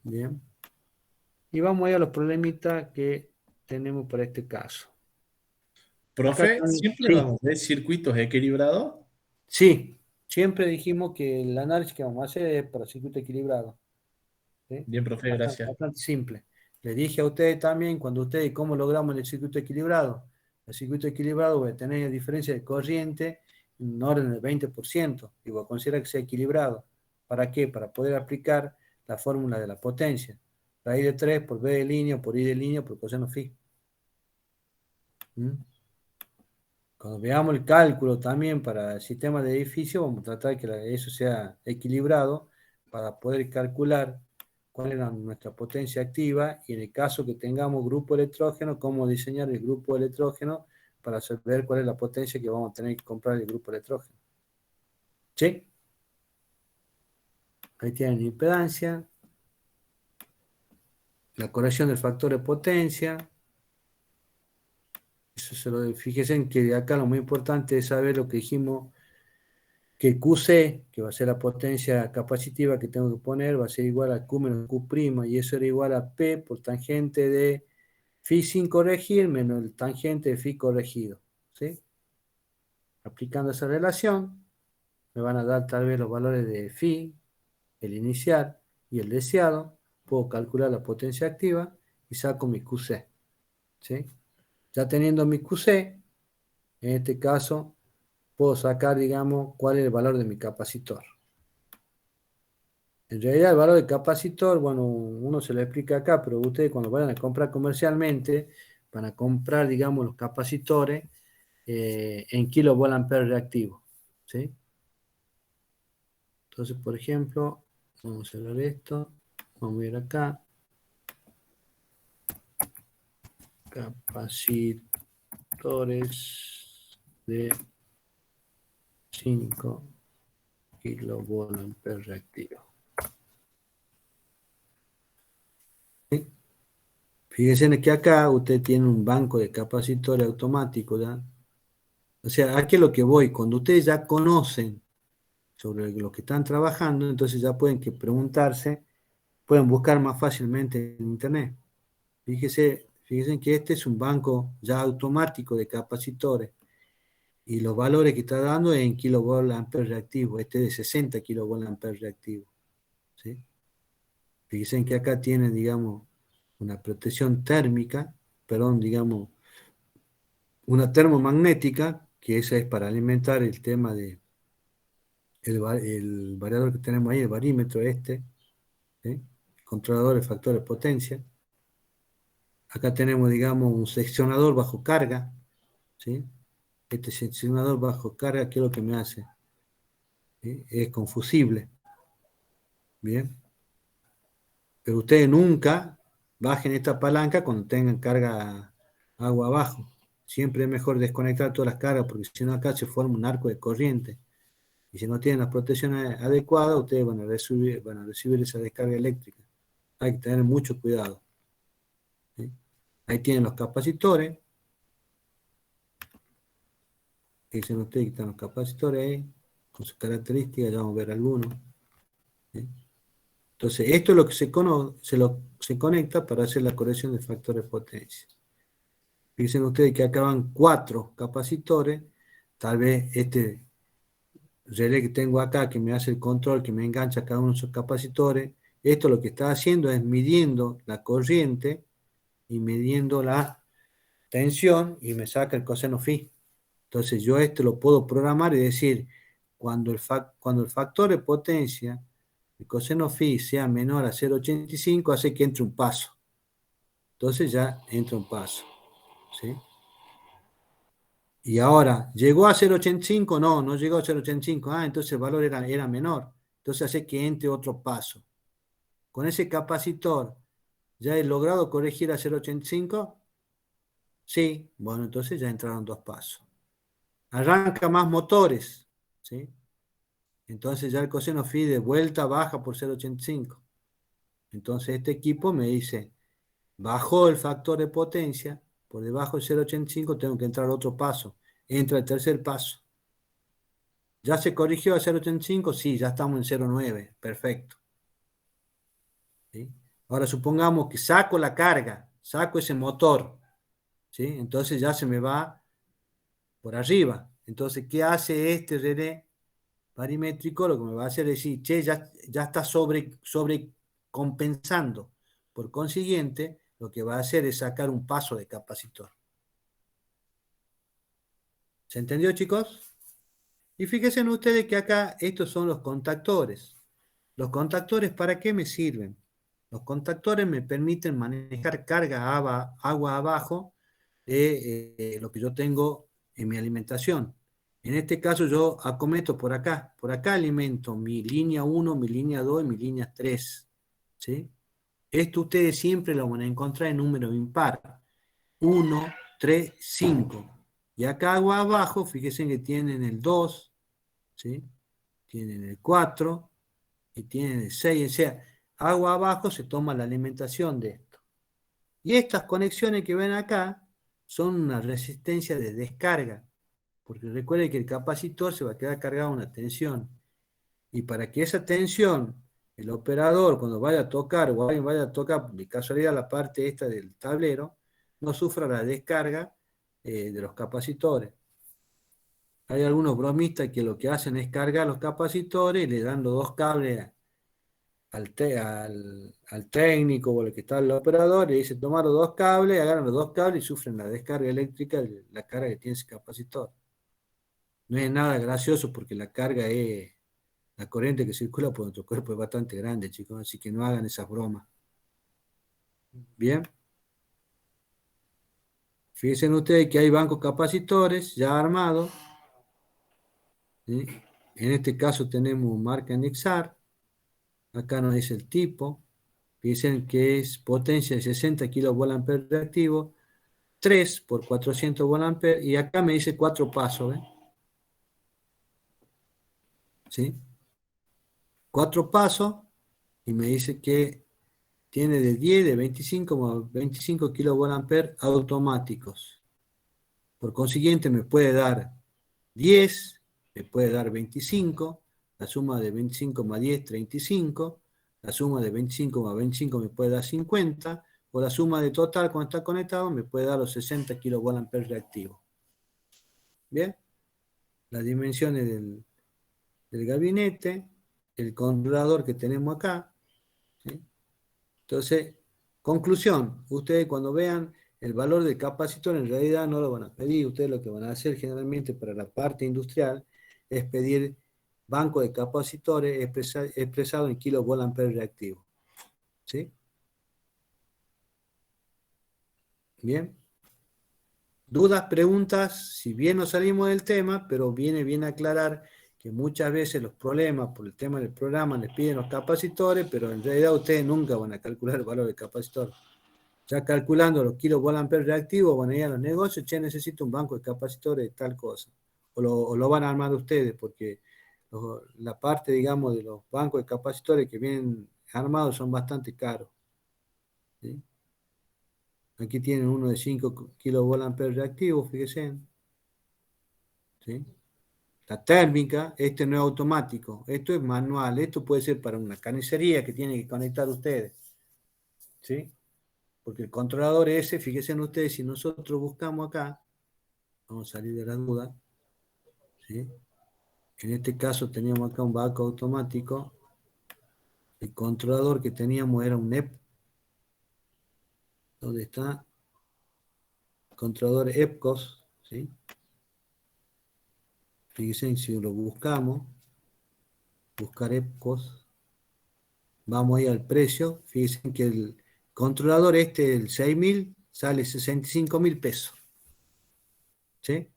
Bien. Y vamos a ir a los problemitas que tenemos para este caso. Profe, ¿siempre Sí, vamos a ver circuitos equilibrados? sí, siempre dijimos que el análisis que vamos a hacer es para circuito equilibrado. ¿Sí? Bien, profe, gracias. Bastante simple. Les dije a ustedes también, cuando ustedes, ¿cómo logramos el circuito equilibrado? El circuito equilibrado va a tener diferencia de corriente en orden del 20%, y vos consideras que sea equilibrado. ¿Para qué? Para poder aplicar la fórmula de la potencia. Raíz de 3 por B de línea, por I de línea, por coseno phi. ¿Mm? Cuando veamos el cálculo también para el sistema de edificio, vamos a tratar de que eso sea equilibrado para poder calcular cuál era nuestra potencia activa y en el caso que tengamos grupo electrógeno, cómo diseñar el grupo electrógeno para saber cuál es la potencia que vamos a tener que comprar el grupo electrógeno. ¿Sí? Ahí tienen impedancia, la corrección del factor de potencia. Fíjense en que acá lo muy importante es saber lo que dijimos, que QC, que va a ser la potencia capacitiva que tengo que poner, va a ser igual a Q menos Q', y eso era igual a P por tangente de phi sin corregir menos el tangente de phi corregido. ¿Sí? Aplicando esa relación, me van a dar tal vez los valores de phi, el inicial y el deseado. Puedo calcular la potencia activa y saco mi QC. ¿Sí? Ya teniendo mi QC, en este caso, puedo sacar, digamos, cuál es el valor de mi capacitor. En realidad, el valor del capacitor, bueno, uno se lo explica acá, pero ustedes cuando vayan a comprar comercialmente, van a comprar, digamos, los capacitores en kilovolt-ampere reactivo. ¿Sí? Entonces, por ejemplo, vamos a ver esto. Vamos a ir acá. Capacitores de 5 kilovolt-ampere reactivo. ¿Sí? Fíjense que acá usted tiene un banco de capacitores automáticos, ¿ya? O sea, aquí es lo que voy. Cuando ustedes ya conocen sobre lo que están trabajando, entonces ya pueden preguntarse, pueden buscar más fácilmente en internet. Fíjense que este es un banco ya automático de capacitores y los valores que está dando es en kilovolt-ampere reactivo, este es de 60 kilovolt-ampere reactivo. ¿Sí? Fíjense que acá tienen, digamos, una protección térmica, perdón, digamos, una termomagnética, que esa es para alimentar el tema de el variador que tenemos ahí, el barímetro este, ¿sí? Controlador de factor de potencia. Acá tenemos, digamos, un seccionador bajo carga, ¿sí? Este seccionador bajo carga, ¿qué es lo que me hace? ¿Sí? Es confusible. Bien. Pero ustedes nunca bajen esta palanca cuando tengan carga agua abajo. Siempre es mejor desconectar todas las cargas porque si no acá se forma un arco de corriente. Y si no tienen las protecciones adecuadas, ustedes van a recibir esa descarga eléctrica. Hay que tener mucho cuidado. ¿Sí? Ahí tienen los capacitores. Dicen ustedes que están los capacitores ahí, con sus características, ya vamos a ver algunos. ¿Sí? Entonces, esto es lo que se conecta para hacer la corrección del factor de potencia. Dicen ustedes que acaban 4 capacitores, tal vez este relé que tengo acá, que me hace el control, que me engancha cada uno de esos capacitores, esto lo que está haciendo es midiendo la corriente y midiendo la tensión y me saca el coseno phi. Entonces yo esto lo puedo programar y decir, cuando el factor de potencia, el coseno phi sea menor a 0,85, hace que entre un paso. Entonces ya entra un paso. ¿Sí? Y ahora, ¿llegó a 0,85? No, no llegó a 0,85. Ah, entonces el valor era menor. Entonces hace que entre otro paso. Con ese capacitor, ¿ya he logrado corregir a 0,85? Sí, bueno, entonces ya entraron 2 pasos. Arranca más motores, ¿sí? Entonces ya el coseno phi de vuelta baja por 0,85. Entonces este equipo me dice, bajó el factor de potencia, por debajo de 0,85 tengo que entrar otro paso. Entra el tercer paso. ¿Ya se corrigió a 0,85? Sí, ya estamos en 0,9. Perfecto. ¿Sí? Ahora supongamos que saco la carga, saco ese motor. ¿Sí? Entonces ya se me va por arriba. Entonces, ¿qué hace este relé parimétrico? Lo que me va a hacer es decir, che, ya está sobrecompensando. Por consiguiente, lo que va a hacer es sacar un paso de capacitor. ¿Se entendió, chicos? Y fíjense en ustedes que acá estos son los contactores. ¿Los contactores para qué me sirven? Los contactores me permiten manejar carga agua abajo de lo que yo tengo en mi alimentación. En este caso yo acometo por acá alimento mi línea 1, mi línea 2 y mi línea 3. ¿Sí? Esto ustedes siempre lo van a encontrar en número impar. 1, 3, 5. Y acá agua abajo, fíjense que tienen el 2, ¿sí? Tienen el 4 y tienen el 6. O sea, agua abajo se toma la alimentación de esto. Y estas conexiones que ven acá son una resistencia de descarga. Porque recuerden que el capacitor se va a quedar cargado a una tensión. Y para que esa tensión, el operador cuando vaya a tocar o alguien vaya a tocar, de casualidad la parte esta del tablero, no sufra la descarga de los capacitores. Hay algunos bromistas que lo que hacen es cargar los capacitores y le dan los dos cables al técnico o al que está el operador, y dice tomar los dos cables, agarran los dos cables y sufren la descarga eléctrica de la carga que tiene ese capacitor. No es nada gracioso porque la carga es, la corriente que circula por nuestro cuerpo es bastante grande, chicos, así que no hagan esas bromas. Bien. Fíjense ustedes que hay bancos capacitores ya armados. ¿Sí? En este caso tenemos marca Nexar. Acá nos dice el tipo. Fíjense que es potencia de 60 kVA reactivo, 3 por 400 VA, y acá me dice 4 pasos. ¿Sí? 4 pasos, y me dice que tiene de 10, de 25 a 25 kVA automáticos. Por consiguiente, me puede dar 10, me puede dar 25, la suma de 25 más 10, 35, la suma de 25 más 25 me puede dar 50, o la suma de total cuando está conectado me puede dar los 60 kVA reactivos. Bien, las dimensiones del gabinete, el controlador que tenemos acá. ¿Sí? Entonces, conclusión, ustedes cuando vean el valor del capacitor en realidad no lo van a pedir, ustedes lo que van a hacer generalmente para la parte industrial es pedir banco de capacitores expresado en kilovolt reactivo. ¿Sí? Bien. Dudas, preguntas, si bien nos salimos del tema, pero viene bien aclarar que muchas veces los problemas por el tema del programa les piden los capacitores, pero en realidad ustedes nunca van a calcular el valor del capacitor. Ya calculando los kilovolt reactivos van a ir a los negocios, necesito un banco de capacitores de tal cosa. O lo van a armar ustedes, porque la parte, digamos, de los bancos de capacitores que vienen armados son bastante caros. ¿Sí? Aquí tienen uno de 5 kVA reactivos, fíjense. ¿Sí? La térmica, este no es automático, esto es manual, esto puede ser para una carnicería que tienen que conectar ustedes. ¿Sí? Porque el controlador ese, fíjense en ustedes, si nosotros buscamos acá, vamos a salir de la duda. ¿Sí? En este caso teníamos acá un vaco automático. El controlador que teníamos era un EP. ¿Dónde está? Controlador EPCOS. ¿Sí? Fíjense, si lo buscamos, buscar EPCOS, vamos ahí al precio. Fíjense que el controlador este, el 6000, sale 65.000 pesos. ¿Sí?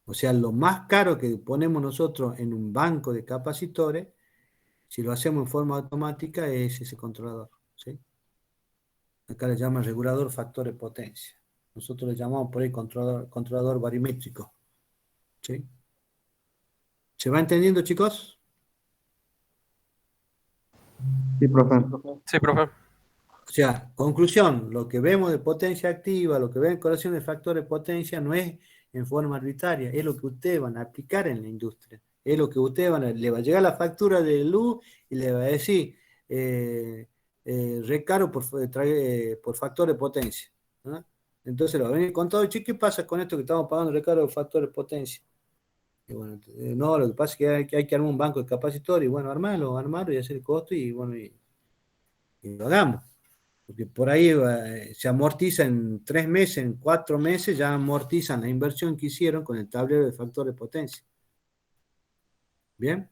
O sea, lo más caro que ponemos nosotros en un banco de capacitores, si lo hacemos en forma automática, es ese controlador. ¿Sí? Acá le llaman regulador factor de potencia. Nosotros le llamamos por ahí controlador barimétrico. ¿Sí? ¿Se va entendiendo, chicos? Sí, profe. Sí, profe. O sea, conclusión, lo que vemos de potencia activa, lo que ven en corrección de factor de potencia no es en forma arbitraria, es lo que ustedes van a aplicar en la industria. Es lo que ustedes le va a llegar la factura de luz y le va a decir recaro por factor de potencia. ¿No? Entonces lo va a venir contado, che, ¿qué pasa con esto que estamos pagando recaro por factor de potencia? Y bueno, no, lo que pasa es que hay que armar un banco de capacitores y bueno, armarlo y hacer el costo y bueno, y lo hagamos. Porque por ahí se amortiza en 3 meses, en 4 meses, ya amortizan la inversión que hicieron con el tablero de factor de potencia. ¿Bien?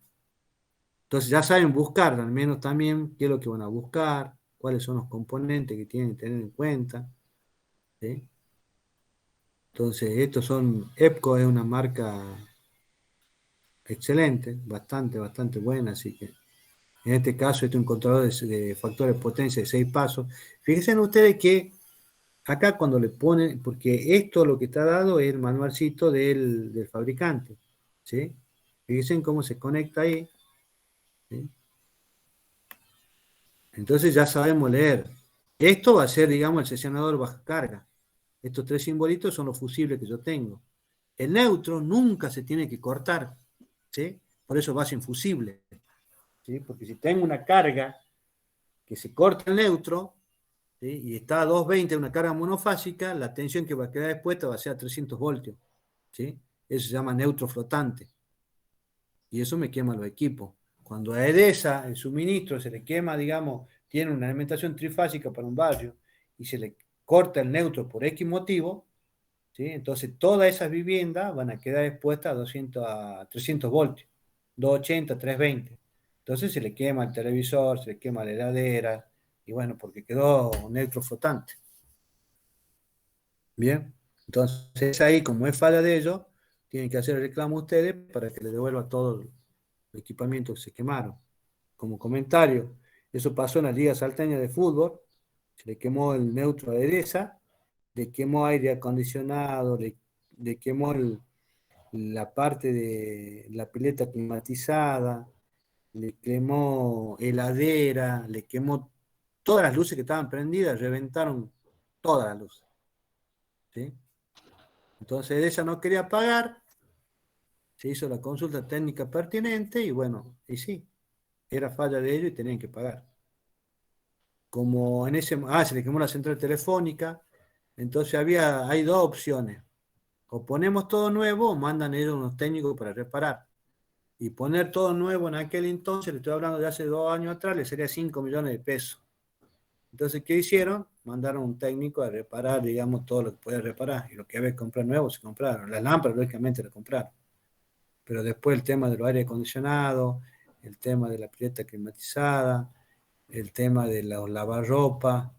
Entonces ya saben buscar, al menos también, qué es lo que van a buscar, cuáles son los componentes que tienen que tener en cuenta. ¿Sí? Entonces, estos son, EPCO es una marca excelente, bastante buena, así que en este caso este es un controlador de factores de potencia de 6 pasos. Fíjense ustedes que acá cuando le ponen, porque esto lo que está dado es el manualcito del fabricante, ¿sí? Fíjense cómo se conecta ahí, ¿sí? Entonces ya sabemos leer. Esto va a ser, digamos, el sesionador baja carga. Estos 3 simbolitos son los fusibles que yo tengo. El neutro nunca se tiene que cortar, ¿sí? Por eso va sin fusible, ¿sí? Porque si tengo una carga que se corta el neutro, ¿sí? Y está a 220, una carga monofásica, la tensión que va a quedar expuesta va a ser a 300 voltios, ¿sí? Eso se llama neutro flotante. Y eso me quema los equipos. Cuando a EDESA, el suministro, se le quema, digamos, tiene una alimentación trifásica para un barrio y se le corta el neutro por X motivo, ¿sí? Entonces todas esas viviendas van a quedar expuestas a 300 voltios, 280, 320. Entonces se le quema el televisor, se le quema la heladera, y bueno, porque quedó neutro flotante. Bien, entonces ahí, como es falla de ellos, tienen que hacer el reclamo ustedes para que le devuelva todo el equipamiento que se quemaron. Como comentario, eso pasó en la Liga Salteña de Fútbol, se le quemó el neutro de EDESA, le quemó aire acondicionado, le quemó la parte de la pileta climatizada, le quemó heladera, le quemó todas las luces que estaban prendidas, reventaron todas las luces, ¿sí? Entonces ella no quería pagar, se hizo la consulta técnica pertinente y bueno, y sí, era falla de ellos y tenían que pagar. Como en ese, se le quemó la central telefónica, entonces hay dos opciones. O ponemos todo nuevo o mandan ellos unos técnicos para reparar. Y poner todo nuevo en aquel entonces, le estoy hablando de hace 2 años atrás, le sería 5 millones de pesos. Entonces, ¿qué hicieron? Mandaron un técnico a reparar, digamos, todo lo que podía reparar. Y lo que había que comprar nuevo se compraron. Las lámparas, lógicamente, las compraron. Pero después el tema de los aire acondicionados, el tema de la pileta climatizada, el tema de los lavarropa,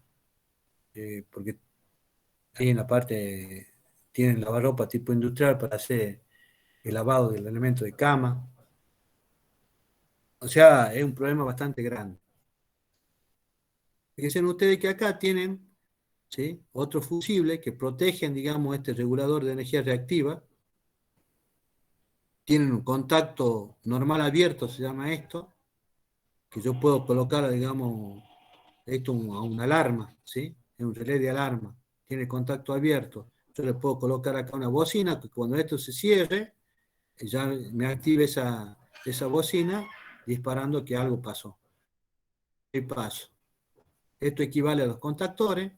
porque ahí en la parte tienen lavarropa tipo industrial para hacer el lavado del elemento de cama. O sea, es un problema bastante grande. Fíjense ustedes que acá tienen, ¿sí?, otros fusibles que protegen, digamos, este regulador de energía reactiva. Tienen un contacto normal abierto, se llama esto, que yo puedo colocar, digamos, esto a una alarma, ¿sí? Es un relé de alarma. Tiene contacto abierto. Yo le puedo colocar acá una bocina, que cuando esto se cierre, ya me active esa bocina disparando que algo pasó. ¿Qué pasó? Esto equivale a los contactores,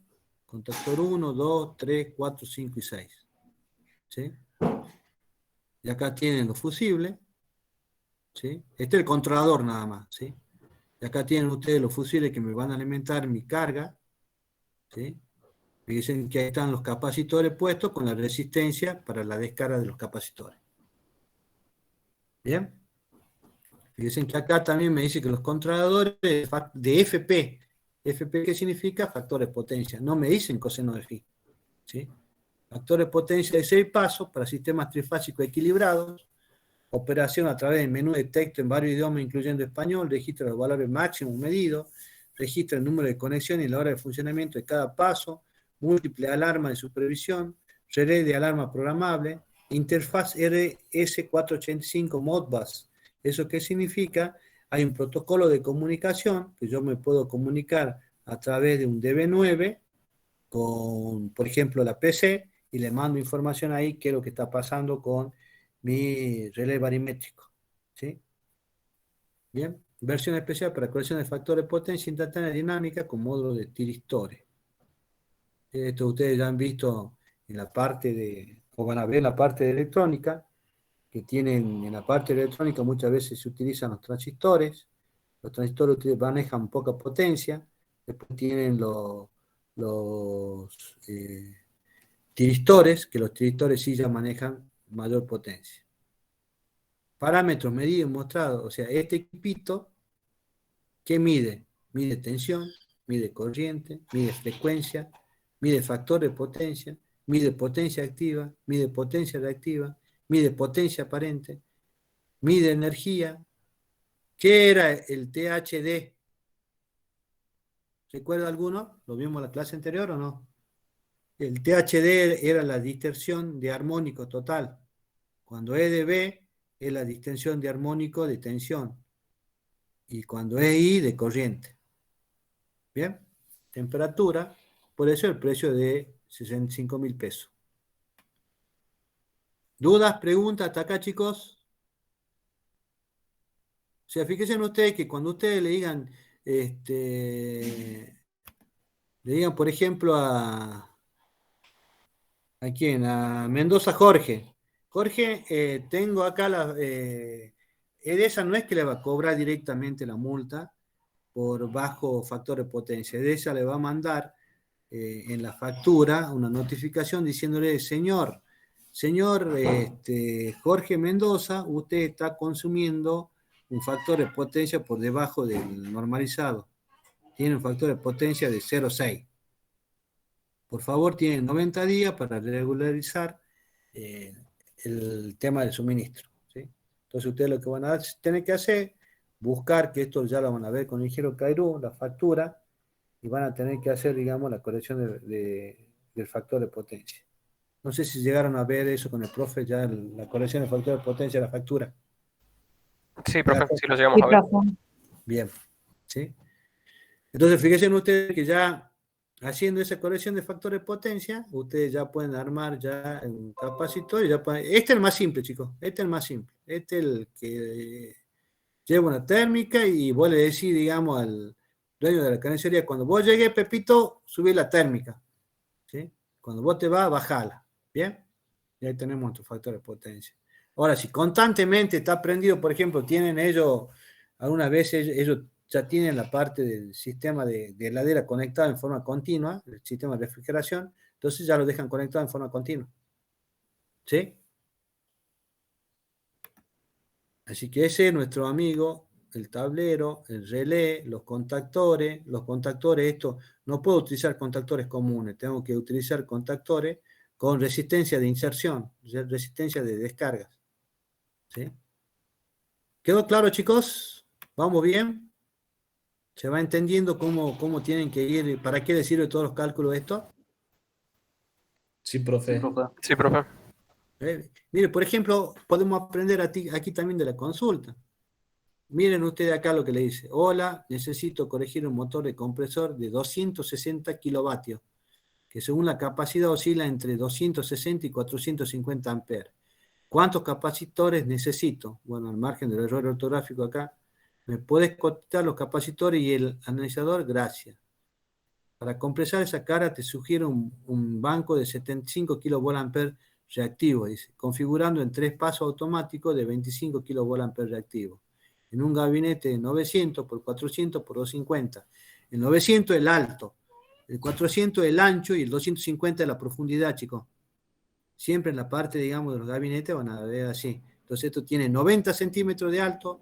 contactor 1, 2, 3, 4, 5 y 6. ¿Sí? Y acá tienen los fusibles, ¿sí? Este es el controlador nada más, ¿sí? Y acá tienen ustedes los fusibles que me van a alimentar mi carga, ¿sí? Fíjense que ahí están los capacitores puestos con la resistencia para la descarga de los capacitores. ¿Bien? Fíjense que acá también me dice que los controladores de FP, FP ¿qué significa? Factor de potencia. No me dicen coseno de phi, ¿sí? Factor de potencia de 6 pasos para sistemas trifásicos equilibrados, operación a través del menú de texto en varios idiomas, incluyendo español, registra los valores máximos medidos, registra el número de conexiones y la hora de funcionamiento de cada paso, múltiple alarma de supervisión, relé de alarma programable, interfaz RS485 Modbus. ¿Eso qué significa? Hay un protocolo de comunicación que yo me puedo comunicar a través de un DB9 con, por ejemplo, la PC y le mando información ahí qué es lo que está pasando con mi relé barimétrico, ¿sí? Bien, versión especial para corrección de factores de potencia instantánea dinámica con módulo de tiristores. Esto ustedes ya han visto en la parte o van a ver en la parte de electrónica, que tienen en la parte de electrónica muchas veces se utilizan los transistores manejan poca potencia, después tienen los tiristores, que los tiristores sí ya manejan mayor potencia. parámetros medidos, mostrados. O sea, este equipito, ¿qué mide? Mide tensión, mide corriente, mide frecuencia, mide factor de potencia, mide potencia activa, mide potencia reactiva, mide potencia aparente, mide energía. ¿Qué era el THD? ¿Recuerda alguno? ¿Lo vimos en la clase anterior o no? El THD era la dispersión de armónico total. Cuando EdB es la distensión de armónico de tensión. Y cuando EI de corriente. Bien. Temperatura. Por eso el precio de 65.000 pesos. ¿Dudas, preguntas hasta acá, chicos? O sea, fíjense en ustedes que cuando ustedes le digan, por ejemplo, ¿a quién? A Mendoza Jorge. Jorge, tengo acá EDESA no es que le va a cobrar directamente la multa por bajo factor de potencia. EDESA le va a mandar en la factura una notificación diciéndole, señor Jorge Mendoza, usted está consumiendo un factor de potencia por debajo del normalizado. Tiene un factor de potencia de 0,6. Por favor, tienen 90 días para regularizar el tema del suministro. ¿Sí? Entonces, ustedes lo que van a tener que hacer, buscar, que esto ya lo van a ver con el Ingeniero Cairú, la factura, y van a tener que hacer, digamos, la corrección del factor de potencia. No sé si llegaron a ver eso con el profe, ya la corrección del factor de potencia de la factura. Sí, profe, sí lo llegamos a ver. Bien. ¿Sí? Entonces, fíjense ustedes que ya haciendo esa corrección de factor de potencia, ustedes ya pueden armar ya un capacitor. Este es el más simple, chicos. Este es el más simple. Este es el que lleva una térmica y vos le decís, digamos, al dueño de la carnicería, cuando vos llegues, Pepito, subí la térmica. ¿Sí? Cuando vos te vas, bajala. ¿Bien? Y ahí tenemos nuestro factor de potencia. Ahora, si constantemente está prendido, por ejemplo, tienen ellos, algunas veces ellos ya tienen la parte del sistema de heladera conectado en forma continua, el sistema de refrigeración, entonces ya lo dejan conectado en forma continua. ¿Sí? Así que ese es nuestro amigo, el tablero, el relé, los contactores, esto, no puedo utilizar contactores comunes, tengo que utilizar contactores con resistencia de inserción, resistencia de descargas. ¿Sí? ¿Quedó claro, chicos? ¿Vamos bien? ¿Se va entendiendo cómo tienen que ir, para qué les sirve todos los cálculos esto? Sí, profe. Sí, profe. Mire, por ejemplo, podemos aprender aquí también de la consulta. Miren ustedes acá lo que le dice. Hola, necesito corregir un motor de compresor de 260 kilovatios, que según la capacidad oscila entre 260 y 450 amperes. ¿Cuántos capacitores necesito? Bueno, al margen del error ortográfico acá, ¿me puedes contestar los capacitores y el analizador? Gracias. Para compresar esa cara te sugiero un banco de 75 kVA reactivo, dice, configurando en 3 pasos automáticos de 25 kVA reactivo. En un gabinete de 900 por 400 por 250. El 900 es el alto, el 400 es el ancho y el 250 es la profundidad, chicos. Siempre en la parte, digamos, de los gabinetes van a ver así. Entonces esto tiene 90 centímetros de alto,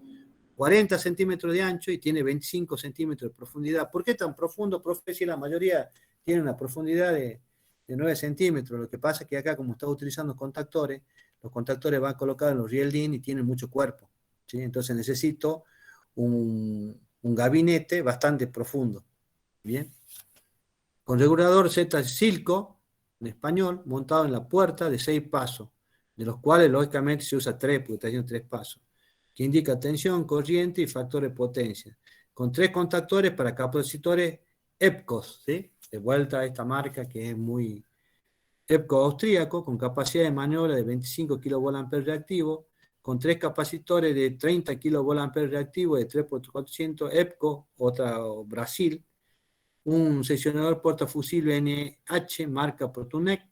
40 centímetros de ancho y tiene 25 centímetros de profundidad. ¿Por qué tan profundo, profe? Si la mayoría tiene una profundidad de 9 centímetros. Lo que pasa es que acá, como está utilizando contactores, los contactores van colocados en los rielding y tienen mucho cuerpo. ¿Sí? Entonces necesito un gabinete bastante profundo. Bien. Con regulador Z Silco, en español, montado en la puerta de 6 pasos, de los cuales lógicamente se usa 3, porque está haciendo 3 pasos, que indica tensión, corriente y factor de potencia, con 3 contactores para capacitores EPCOS, ¿sí? De vuelta a esta marca que es muy EPCO austríaco, con capacidad de maniobra de 25 kVA reactivo, con 3 capacitores de 30 kVA reactivo de 3x400 EPCO, otra Brasil, un seccionador portafusible NH marca Protonec,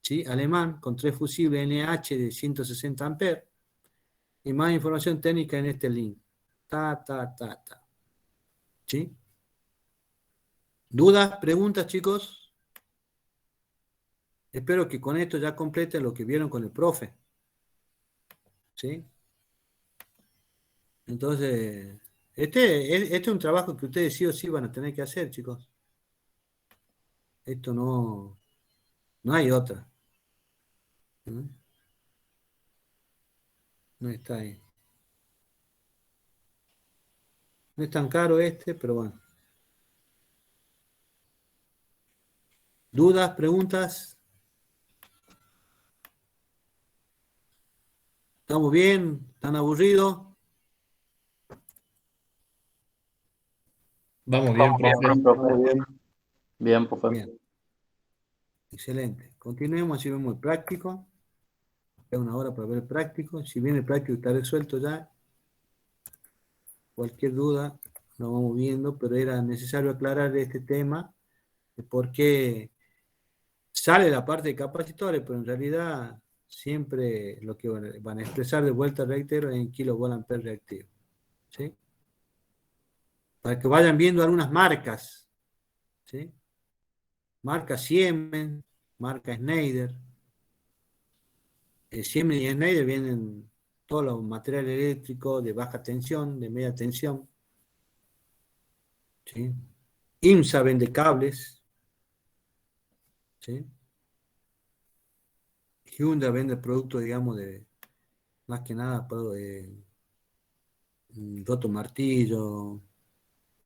¿sí? Alemán, con 3 fusibles NH de 160 amperes, y más información técnica en este link. ¿Sí? ¿Dudas, preguntas, chicos? Espero que con esto ya completen lo que vieron con el profe. ¿Sí? Entonces, este es un trabajo que ustedes sí o sí van a tener que hacer, chicos. Esto no hay otra. ¿No? No está ahí. No es tan caro este, pero bueno. ¿Dudas, preguntas? ¿Estamos bien? ¿Están aburridos? Vamos bien, Vamos bien, profe. profe. Muy bien. Bien, profe. Bien. Excelente. Continuemos, así vemos el práctico. Es una hora para ver el práctico. Si bien el práctico está resuelto ya, cualquier duda lo vamos viendo, pero era necesario aclarar este tema de por qué sale la parte de capacitores, pero en realidad siempre lo que van a expresar de vuelta, reitero, es en kilovolt-ampere reactivo. ¿Sí? Para que vayan viendo algunas marcas. ¿Sí? Marca Siemens, marca Schneider. Siemens y Schneider vienen todos los materiales eléctricos de baja tensión, de media tensión. ¿Sí? IMSA vende cables. ¿Sí? Hyundai vende productos, digamos, de más que nada roto martillo,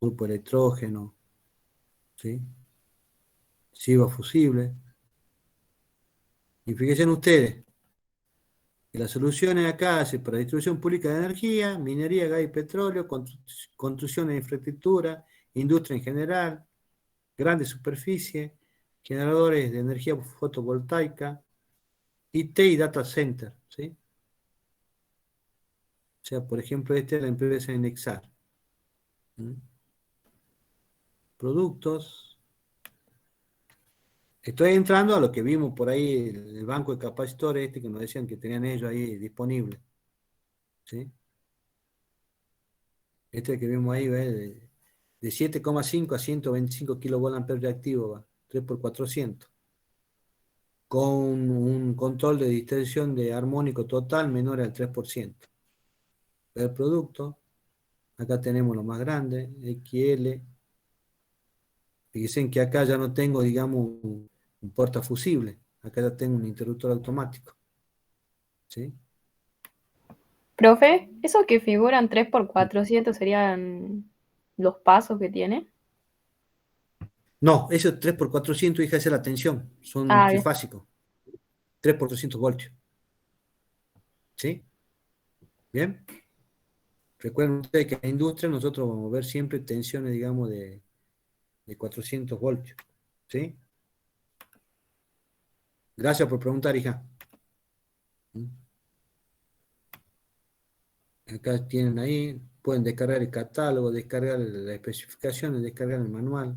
grupo electrógeno, ¿sí? Siva fusible. Y fíjense ustedes que las soluciones acá se para distribución pública de energía, minería, gas y petróleo, construcción de infraestructura, industria en general, grandes superficies, generadores de energía fotovoltaica, IT y data center, ¿sí? O sea, por ejemplo, esta es la empresa Nexar. ¿Mm? Productos. Estoy entrando a lo que vimos por ahí, el banco de capacitores que nos decían que tenían ellos ahí disponible. ¿Sí? Este que vimos ahí, ¿ves? De 7,5 a 125 kilovolt reactivo, va, 3 por 400. Con un control de distensión de armónico total menor al 3%. El producto, acá tenemos lo más grande, XL. Fíjense que acá ya no tengo, digamos, un portafusible. Acá ya tengo un interruptor automático. ¿Sí? Profe, ¿esos que figuran 3 por 400 serían los pasos que tiene? No, esos 3 por 400, hija, esa es la tensión. Son Ah, bien. trifásicos. 3 por 300 voltios. ¿Sí? ¿Bien? Recuerden ustedes que en la industria nosotros vamos a ver siempre tensiones, digamos, de 400 voltios. ¿Sí? Gracias por preguntar, hija. ¿Mm? Acá tienen ahí, pueden descargar el catálogo, descargar las especificaciones, descargar el manual.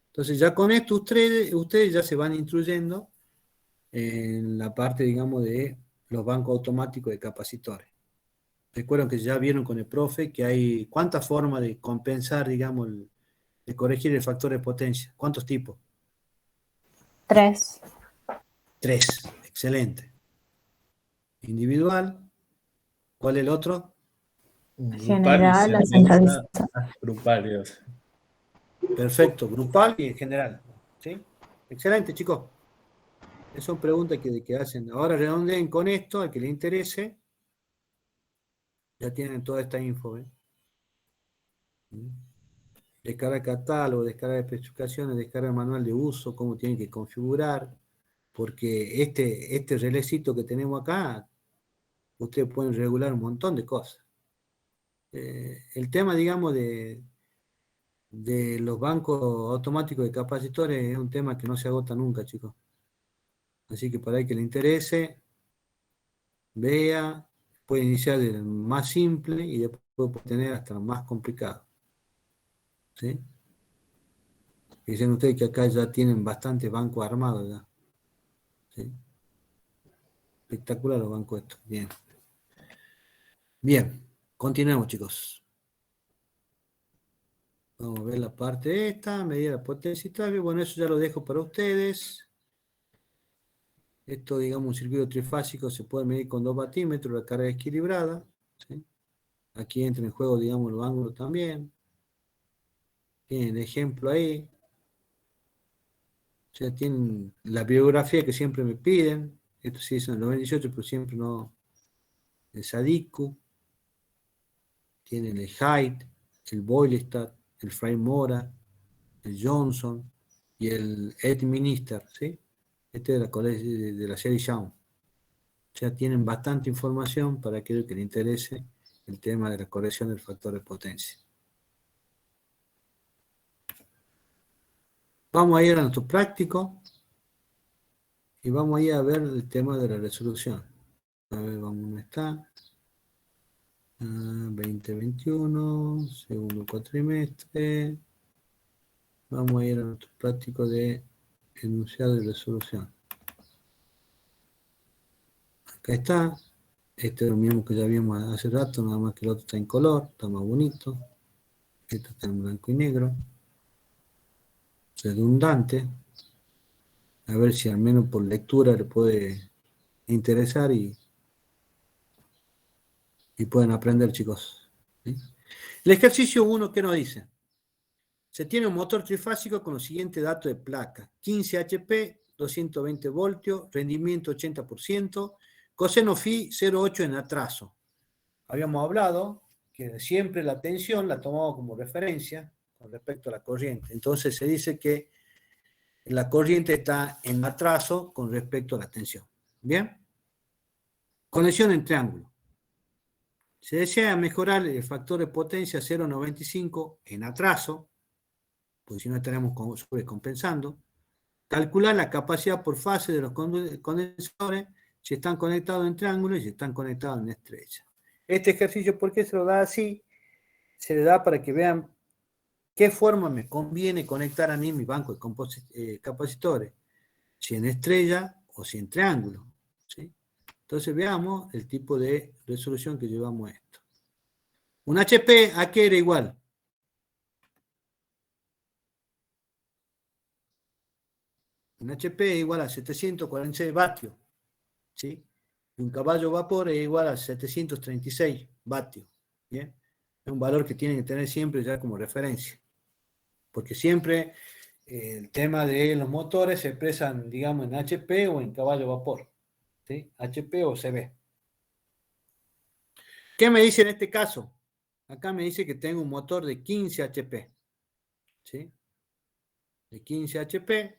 Entonces ya con esto ustedes ya se van instruyendo en la parte, digamos, de los bancos automáticos de capacitores. Recuerden que ya vieron con el profe que hay cuántas formas de compensar, digamos, de corregir el factor de potencia. ¿Cuántos tipos? 3. 3. Excelente. Individual. ¿Cuál es el otro? Grupal y General, la centralizada. centralizada. Grupal, Dios. Perfecto. Grupal y en general. ¿Sí? Excelente, chicos. Esas son preguntas que hacen. Ahora redondeen con esto, al que le interese. Ya tienen toda esta info. ¿Eh? Descarga catálogo, descarga especificaciones, descarga manual de uso, cómo tienen que configurar. Porque este relecito que tenemos acá, ustedes pueden regular un montón de cosas. El tema, digamos, de los bancos automáticos de capacitores es un tema que no se agota nunca, chicos. Así que para el que le interese, vea, puede iniciar del más simple y después puede tener hasta lo más complicado. ¿Sí? Dicen ustedes que acá ya tienen bastantes bancos armados ya. ¿Sí? Espectacular los bancos estos. Bien. Bien, continuemos, chicos. Vamos a ver la parte esta, medida de potencia y tal. Bueno, eso ya lo dejo para ustedes. Esto, digamos, un circuito trifásico se puede medir con 2 batímetros, la carga equilibrada. ¿Sí? Aquí entra en juego, digamos, los ángulos también. Tienen el ejemplo ahí. O sea, tienen la bibliografía que siempre me piden. Esto sí es en el 98, pero siempre no. El Sadiku. Tienen el Haidt, el Boylestad, el Fray Mora, el Johnson y el Ed Minister, ¿sí? Este es de la serie Young. O sea, tienen bastante información para aquello que le interese el tema de la corrección del factor de potencia. Vamos a ir a nuestro práctico y vamos a ir a ver el tema de la resolución. A ver, vamos, ¿dónde está? 2021, segundo cuatrimestre. Vamos a ir a nuestro práctico de enunciado y resolución. Acá está. Este es lo mismo que ya vimos hace rato, nada más que el otro está en color, está más bonito. Este está en blanco y negro. Redundante. A ver si al menos por lectura le puede interesar y pueden aprender, chicos. ¿Sí? El ejercicio 1, ¿qué nos dice? Se tiene un motor trifásico con los siguientes datos de placa. 15 HP, 220 voltios, rendimiento 80%, coseno phi 0,8 en atraso. Habíamos hablado que siempre la tensión la tomamos como referencia con respecto a la corriente. Entonces se dice que la corriente está en atraso con respecto a la tensión. ¿Bien? Conexión en triángulo. Se desea mejorar el factor de potencia 0,95 en atraso, porque si no estaremos sobrecompensando. Calcular la capacidad por fase de los condensadores si están conectados en triángulo y si están conectados en estrella. Este ejercicio, ¿por qué se lo da así? Se le da para que vean qué forma me conviene conectar a mí mi banco de capacitores, si en estrella o si en triángulo. ¿Sí? Entonces veamos el tipo de resolución que llevamos a esto. Un HP, ¿a qué era igual? Un HP es igual a 746 vatios. ¿Sí? Un caballo vapor es igual a 736 vatios. ¿Bien? Es un valor que tienen que tener siempre ya como referencia. Porque siempre el tema de los motores se expresan, digamos, en HP o en caballo vapor. ¿Sí? HP o CB. ¿Qué me dice en este caso? Acá me dice que tengo un motor de 15 HP. ¿Sí? De 15 HP,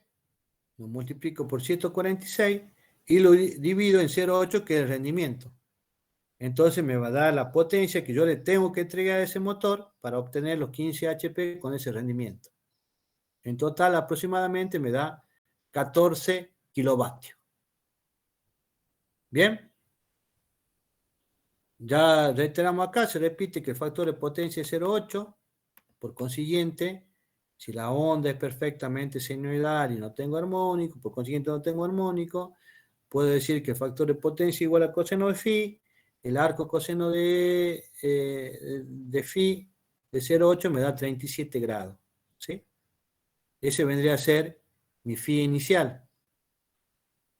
lo multiplico por 146 y lo divido en 0,8, que es el rendimiento. Entonces me va a dar la potencia que yo le tengo que entregar a ese motor para obtener los 15 HP con ese rendimiento. En total aproximadamente me da 14 kilovatios. ¿Bien? Ya reiteramos acá, se repite que el factor de potencia es 0,8. Por consiguiente, si la onda es perfectamente sinusoidal y no tengo armónico, por consiguiente no tengo armónico, puedo decir que el factor de potencia igual a coseno de phi, el arco coseno de phi de 0,8 me da 37 grados. ¿Sí? Ese vendría a ser mi phi inicial.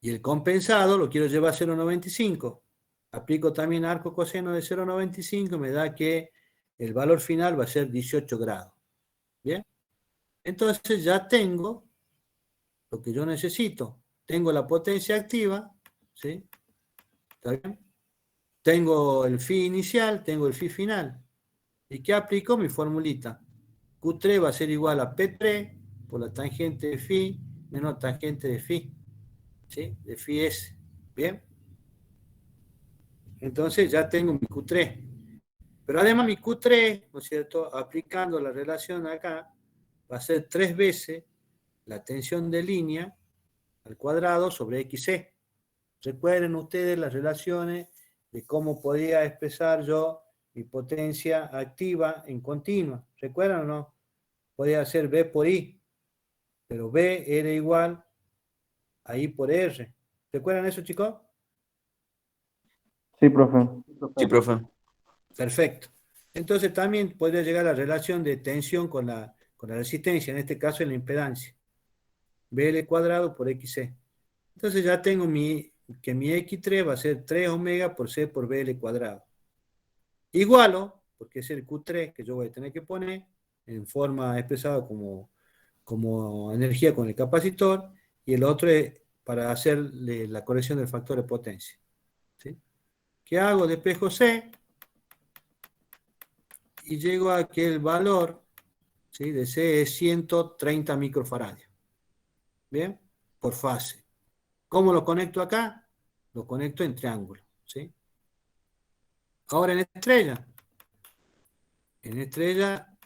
Y el compensado lo quiero llevar a 0,95. Aplico también arco coseno de 0,95, me da que el valor final va a ser 18 grados. ¿Bien? Entonces ya tengo lo que yo necesito. Tengo la potencia activa, ¿sí? ¿Está bien? Tengo el phi inicial, tengo el phi final. ¿Y qué aplico? Mi formulita. Q3 va a ser igual a P3 por la tangente de phi menos tangente de phi. ¿Sí? De phi S. ¿Bien? Entonces ya tengo mi Q3. Pero además mi Q3, ¿no es cierto? Aplicando la relación acá, va a ser 3 veces la tensión de línea al cuadrado sobre XC. Recuerden ustedes las relaciones de cómo podía expresar yo mi potencia activa en continua. ¿Recuerdan o no? Podía ser B por I, pero B era igual a I por R. ¿Recuerdan eso, chicos? Sí, profe. Sí, profe. Perfecto. Entonces también podría llegar a la relación de tensión con la resistencia, en este caso en la impedancia. BL cuadrado por XC. Entonces ya tengo que mi X3 va a ser 3 omega por C por BL cuadrado. Igualo, porque es el Q3 que yo voy a tener que poner en forma expresada como energía con el capacitor, y el otro es para hacerle la corrección del factor de potencia. ¿Sí? ¿Qué hago? Despejo C y llego a que el valor, ¿sí?, de C es 130 microfarads. ¿Bien? Por fase. ¿Cómo lo conecto acá? Lo conecto en triángulo. ¿Sí? Ahora en estrella. En estrella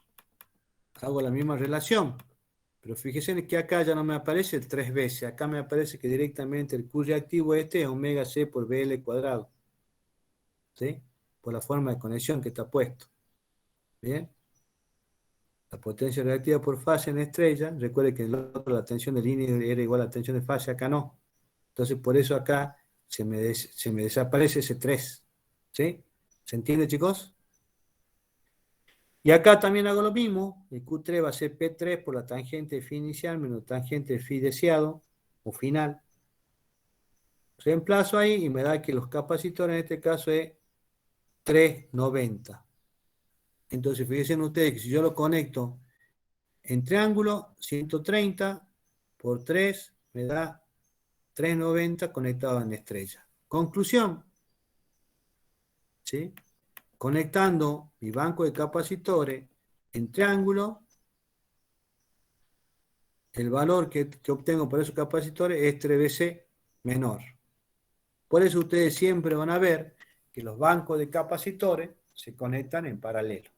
hago la misma relación. Pero fíjense que acá ya no me aparece el 3 veces. Acá me aparece que directamente el Q reactivo este es omega C por BL cuadrado. ¿Sí? Por la forma de conexión que está puesto. ¿Bien? La potencia reactiva por fase en estrella, recuerde que en el otro la tensión de línea era igual a la tensión de fase, acá no. Entonces por eso acá se me desaparece ese 3. ¿Sí? ¿Se entiende, chicos? Y acá también hago lo mismo. El Q3 va a ser P3 por la tangente de phi inicial menos tangente de phi deseado o final. Reemplazo ahí y me da que los capacitores en este caso es 390. Entonces fíjense ustedes que si yo lo conecto en triángulo, 130 por 3 me da 390 conectado en estrella. Conclusión, ¿sí? Conectando mi banco de capacitores en triángulo, el valor que obtengo por esos capacitores es 3BC menor. Por eso ustedes siempre van a ver que los bancos de capacitores se conectan en paralelo.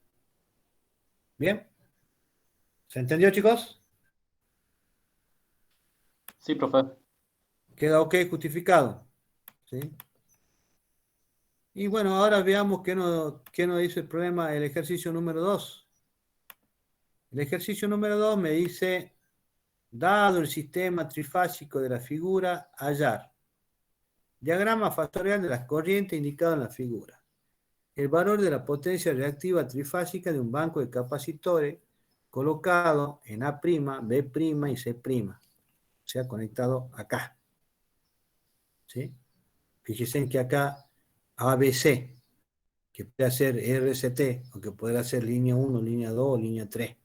¿Bien? ¿Se entendió, chicos? Sí, profe. Queda ok, justificado. ¿Sí? Y bueno, ahora veamos qué nos dice el problema, el ejercicio número 2. El ejercicio número 2 me dice, dado el sistema trifásico de la figura, hallar diagrama factorial de las corrientes indicado en la figura. El valor de la potencia reactiva trifásica de un banco de capacitores colocado en A', B' y C', o sea, conectado acá. ¿Sí? Fíjense que acá ABC, que puede ser RCT, o que puede ser línea 1, línea 2, línea 3.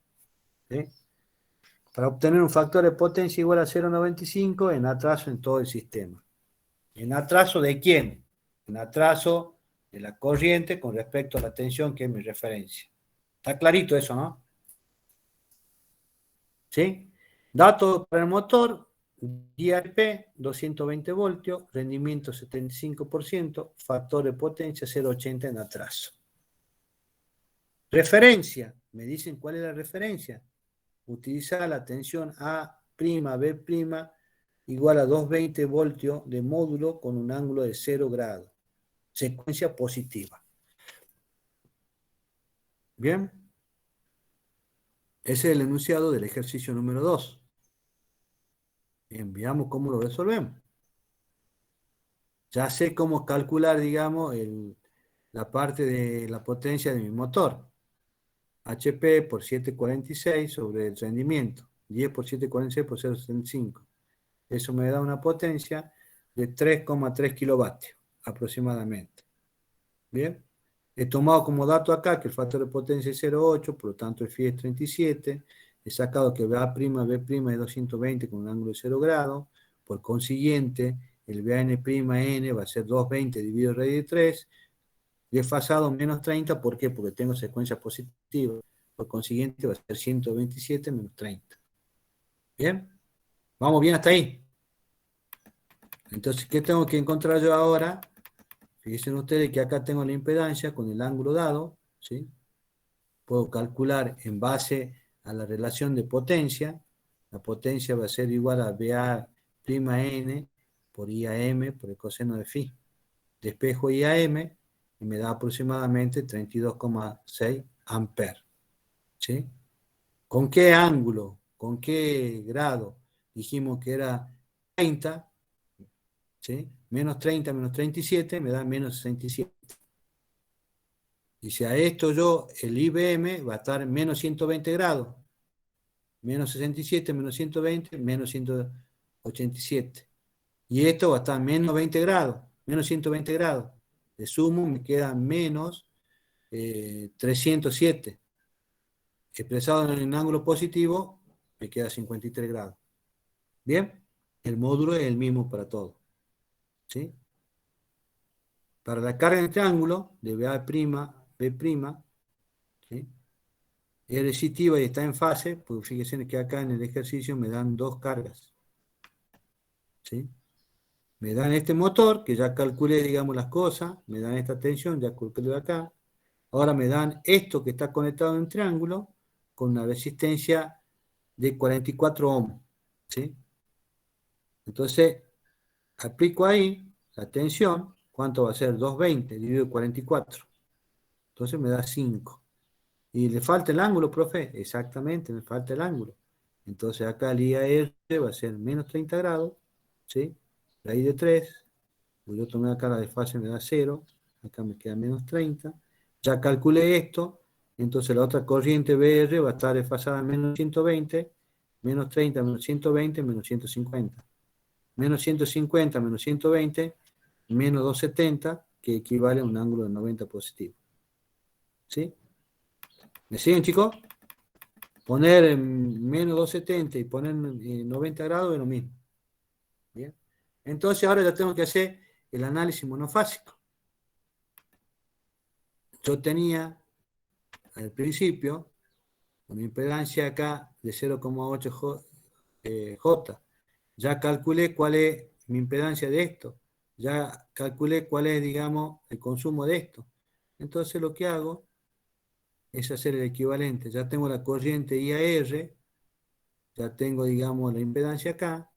¿Sí? Para obtener un factor de potencia igual a 0,95 en atraso en todo el sistema. ¿En atraso de quién? En atraso de la corriente con respecto a la tensión que es mi referencia. Está clarito eso, ¿no? ¿Sí? Datos para el motor, IRP 220 voltios, rendimiento 75%, factor de potencia 0,80 en atraso. Referencia, me dicen cuál es la referencia. Utilizar la tensión A', B' igual a 220 voltios de módulo con un ángulo de 0 grados. Secuencia positiva. Bien. Ese es el enunciado del ejercicio número 2. Bien, veamos cómo lo resolvemos. Ya sé cómo calcular, digamos, la parte de la potencia de mi motor. HP por 746 sobre el rendimiento. 10 por 746 por 0,65. Eso me da una potencia de 3,3 kilovatios aproximadamente. Bien. He tomado como dato acá que el factor de potencia es 0,8, por lo tanto el phi es 37. He sacado que A', B' es 220 con un ángulo de 0 grados. Por consiguiente, el BAN'(N) va a ser 220 dividido raíz de 3. Desfasado menos 30, ¿por qué? Porque tengo secuencia positiva. Por consiguiente, va a ser 127 menos 30. ¿Bien? ¿Vamos bien hasta ahí? Entonces, ¿qué tengo que encontrar yo ahora? Fíjense ustedes que acá tengo la impedancia con el ángulo dado, ¿sí? Puedo calcular en base a la relación de potencia. La potencia va a ser igual a BA'(N) por IAM por el coseno de phi. Despejo IAM y me da aproximadamente 32,6 amperes. ¿Sí? ¿Con qué ángulo? ¿Con qué grado? Dijimos que era 30. ¿Sí? Menos 30 menos 37 me da menos 67. Y si a esto yo, el IBM va a estar menos 120 grados. Menos 67, menos 120, menos 187. Y esto va a estar menos 20 grados, menos 120 grados. De sumo me queda menos 307. Expresado en ángulo positivo, me queda 53 grados. Bien, el módulo es el mismo para todo. ¿Sí? Para la carga en triángulo de B', ¿sí? Es resistiva y está en fase, porque fíjense que acá en el ejercicio me dan dos cargas. ¿Sí? Me dan este motor, que ya calculé, digamos, las cosas, me dan esta tensión, ya calculé acá. Ahora me dan esto que está conectado en triángulo con una resistencia de 44 ohms. ¿Sí? Entonces, aplico ahí la tensión, ¿cuánto va a ser? 220 dividido 44. Entonces me da 5. ¿Y le falta el ángulo, profe? Exactamente, me falta el ángulo. Entonces acá el IAR va a ser menos 30 grados, ¿sí? Raíz de 3. Pues yo tomé acá la desfase, me da 0. Acá me queda menos 30. Ya calculé esto. Entonces la otra corriente BR va a estar desfasada en menos 120, menos 30, menos 120, menos 150. Menos 150, menos 120, menos 270, que equivale a un ángulo de 90 positivo. ¿Sí? ¿Me siguen, chicos? Poner en menos 270 y poner en 90 grados es lo mismo. ¿Bien? Entonces ahora ya tengo que hacer el análisis monofásico. Yo tenía al principio una impedancia acá de 0,8 J. Ya calculé cuál es mi impedancia de esto. Ya calculé cuál es, digamos, el consumo de esto. Entonces lo que hago es hacer el equivalente. Ya tengo la corriente IAR, ya tengo, digamos, la impedancia acá.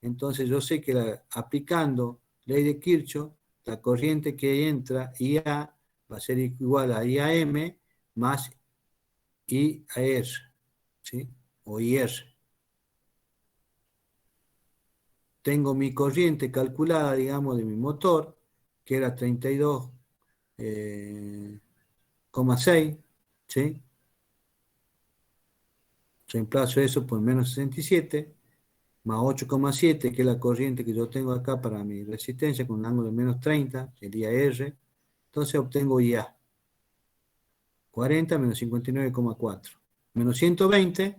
Entonces yo sé que aplicando ley de Kirchhoff, la corriente que entra IA va a ser igual a IAM más IAR, ¿sí? O IR. Tengo mi corriente calculada, digamos, de mi motor, que era 32,6, ¿sí? Reemplazo eso por menos 67, más 8,7, que es la corriente que yo tengo acá para mi resistencia, con un ángulo de menos 30, sería R. Entonces obtengo IA. 40 menos 59,4. Menos 120,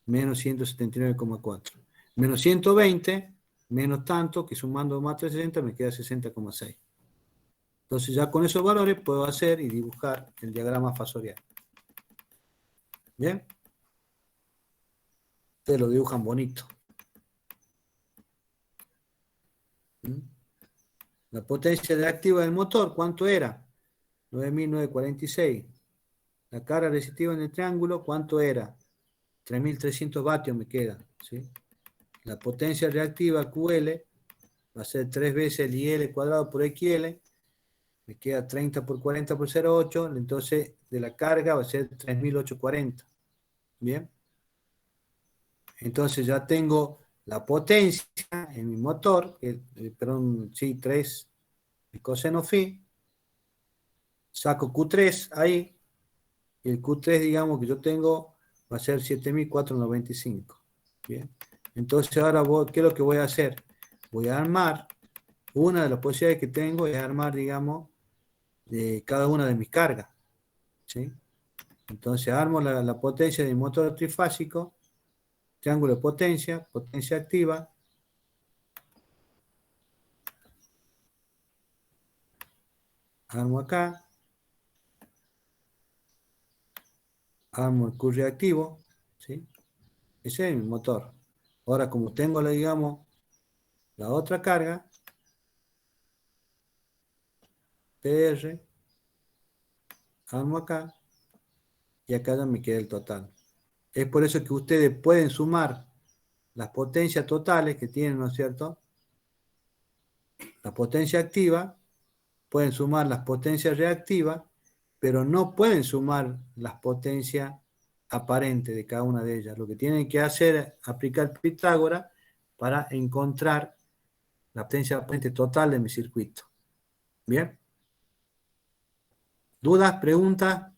menos 179,4. Menos 120, menos tanto, que sumando más 360 me queda 60,6. Entonces ya con esos valores puedo hacer y dibujar el diagrama fasorial. ¿Bien? Ustedes lo dibujan bonito. ¿Mm? La potencia reactiva del motor, ¿cuánto era? 9.946. La carga resistiva en el triángulo, ¿cuánto era? 3.300 vatios me queda. ¿Sí? La potencia reactiva QL va a ser 3 veces el IL cuadrado por XL. Me queda 30 por 40 por 0,8. Entonces, de la carga va a ser 3.840. ¿Bien? Entonces ya tengo la potencia en mi motor, perdón, sí, 3 coseno phi. Saco Q3 ahí. Y el Q3, digamos, que yo tengo va a ser 7.495. Bien. Entonces ahora ¿qué es lo que voy a hacer? Voy a armar, una de las posibilidades que tengo es armar, digamos, cada una de mis cargas. ¿Sí? Entonces armo la potencia del motor trifásico, triángulo de potencia, potencia activa. Armo acá. Armo el Q reactivo. ¿Sí? Ese es mi motor. Ahora, como tengo, digamos, la otra carga, PR, armo acá, y acá ya me queda el total. Es por eso que ustedes pueden sumar las potencias totales que tienen, ¿no es cierto? La potencia activa, pueden sumar las potencias reactivas, pero no pueden sumar las potencias aparentes de cada una de ellas. Lo que tienen que hacer es aplicar Pitágoras para encontrar la potencia aparente total de mi circuito. ¿Bien? ¿Dudas? ¿Preguntas?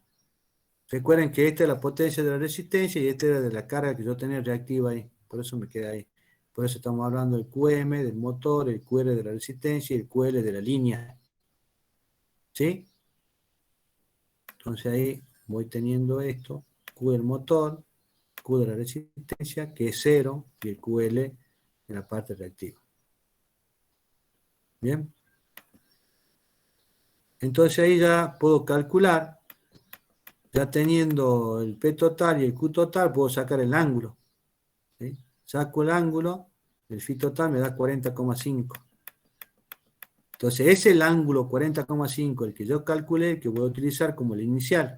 Recuerden que esta es la potencia de la resistencia y esta era de la carga que yo tenía reactiva ahí. Por eso me queda ahí. Por eso estamos hablando del QM, del motor, el QR de la resistencia y el QL de la línea. ¿Sí? Entonces ahí voy teniendo esto, Q del motor, Q de la resistencia, que es 0, y el QL en la parte reactiva. Bien. Entonces ahí ya puedo calcular, ya teniendo el P total y el Q total, puedo sacar el ángulo. ¿Sí? Saco el ángulo, el phi total me da 40,5. Entonces es el ángulo 40,5 el que yo calculé, el que voy a utilizar como el inicial.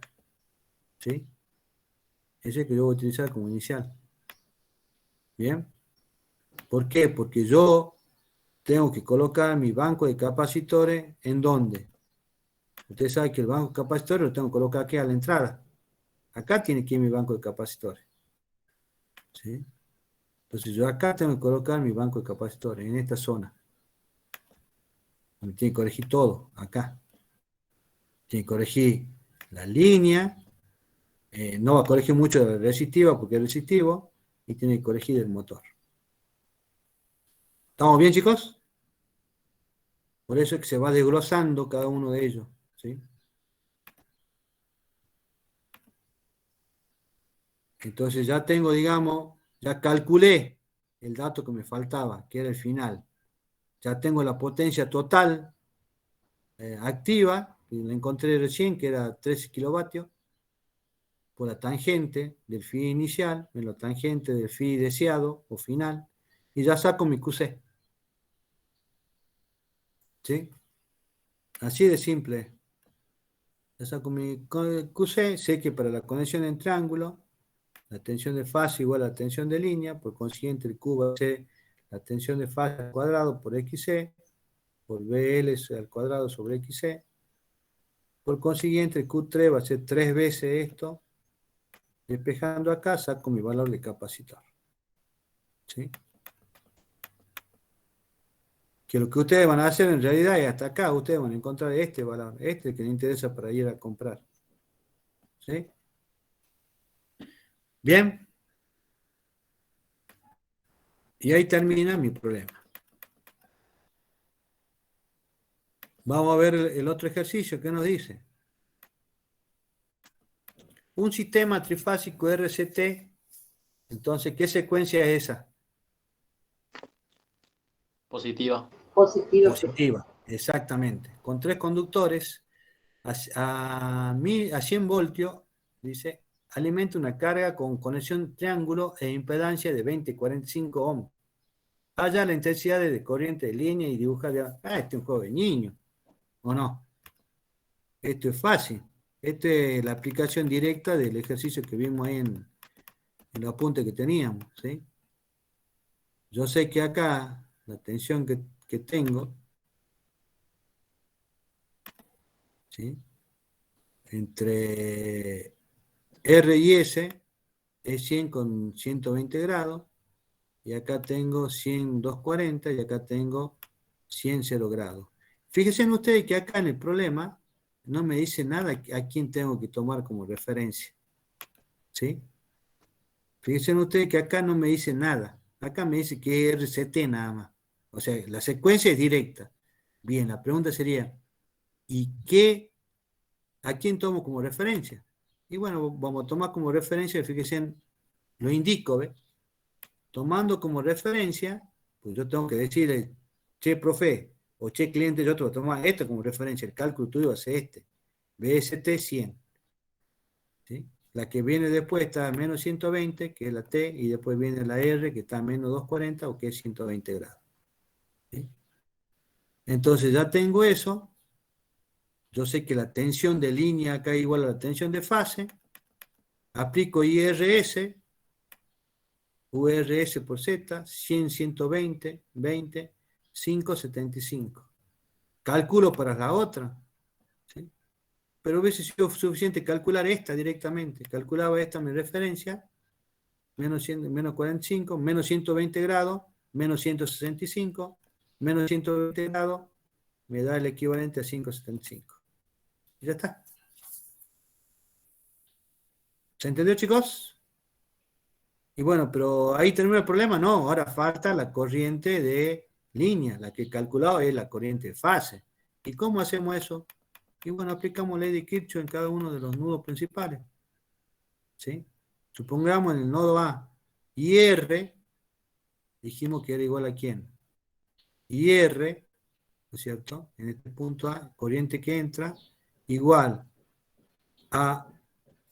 ¿Sí? Ese es el que yo voy a utilizar como inicial. ¿Bien? ¿Por qué? Porque yo tengo que colocar mi banco de capacitores ¿en dónde? Ustedes saben que el banco de capacitores lo tengo que colocar aquí a la entrada. Acá tiene que ir mi banco de capacitores. ¿Sí? Entonces yo acá tengo que colocar mi banco de capacitores, en esta zona. Me tiene que corregir todo, acá. Tiene que corregir la línea, no va a corregir mucho de la resistiva porque es resistivo, y tiene que corregir el motor. ¿Estamos bien, chicos? Por eso es que se va desglosando cada uno de ellos. ¿Sí? Entonces ya tengo, digamos, ya calculé el dato que me faltaba, que era el final. Ya tengo la potencia total activa, que la encontré recién, que era 13 kilovatios, por la tangente del phi inicial, en la tangente del phi deseado o final, y ya saco mi QC. ¿Sí? Así de simple. Ya saco mi QC, sé que para la conexión en triángulo, la tensión de fase igual a la tensión de línea, por consiguiente el Q va a ser la tensión de fase al cuadrado por XC, por BL al cuadrado sobre XC. Por consiguiente el Q3 va a ser 3 veces esto. Despejando acá, saco mi valor de capacitor. ¿Sí? Que lo que ustedes van a hacer en realidad es hasta acá, ustedes van a encontrar este valor, este que les interesa para ir a comprar. ¿Sí? Bien. Y ahí termina mi problema. Vamos a ver el otro ejercicio. ¿Qué nos dice? Un sistema trifásico RCT. Entonces, ¿qué secuencia es esa? Positiva. Positiva, exactamente. Con 3 conductores a 100 voltios, dice, alimenta una carga con conexión triángulo e impedancia de 20-45 ohms. Halla la intensidad de corriente de línea y dibuja este es un juego de niños, ¿o no? Esto es fácil. Esta es la aplicación directa del ejercicio que vimos ahí en el apunte que teníamos, ¿sí? Yo sé que acá la tensión que tengo, ¿sí? Entre R y S es 100 con 120 grados, y acá tengo 100, 240, y acá tengo 100, 0 grados. Fíjense en ustedes que acá en el problema no me dice nada a quién tengo que tomar como referencia. ¿Sí? Fíjense en ustedes que acá no me dice nada. Acá me dice que es RCT nada más. O sea, la secuencia es directa. Bien, la pregunta sería, ¿y a quién tomo como referencia? Y bueno, vamos a tomar como referencia, fíjense, lo indico, ¿ves? Tomando como referencia, pues yo tengo que decirle, che, profe, o che, cliente, yo te voy a tomar esto como referencia, el cálculo tuyo va a ser este, BST 100. ¿Sí? La que viene después está a menos 120, que es la T, y después viene la R, que está a menos 240, o que es 120 grados. ¿Sí? Entonces ya tengo eso, yo sé que la tensión de línea acá es igual a la tensión de fase, aplico IRS, URS por Z, 100, 120, 20, 5, 75. Calculo para la otra. ¿Sí? Pero hubiese sido suficiente calcular esta directamente. Calculaba esta mi referencia, menos 45, menos 120 grados, menos 165, menos 120 grados, me da el equivalente a 5,75. Y ya está. ¿Se entendió, chicos? Y bueno, pero ahí termina el problema. No, ahora falta la corriente de línea. La que he calculado es la corriente de fase. ¿Y cómo hacemos eso? Y bueno, aplicamos ley de Kirchhoff en cada uno de los nudos principales. ¿Sí? Supongamos en el nodo A, IR, dijimos que era igual a quién. IR, ¿no es cierto? En este punto A, corriente que entra, igual a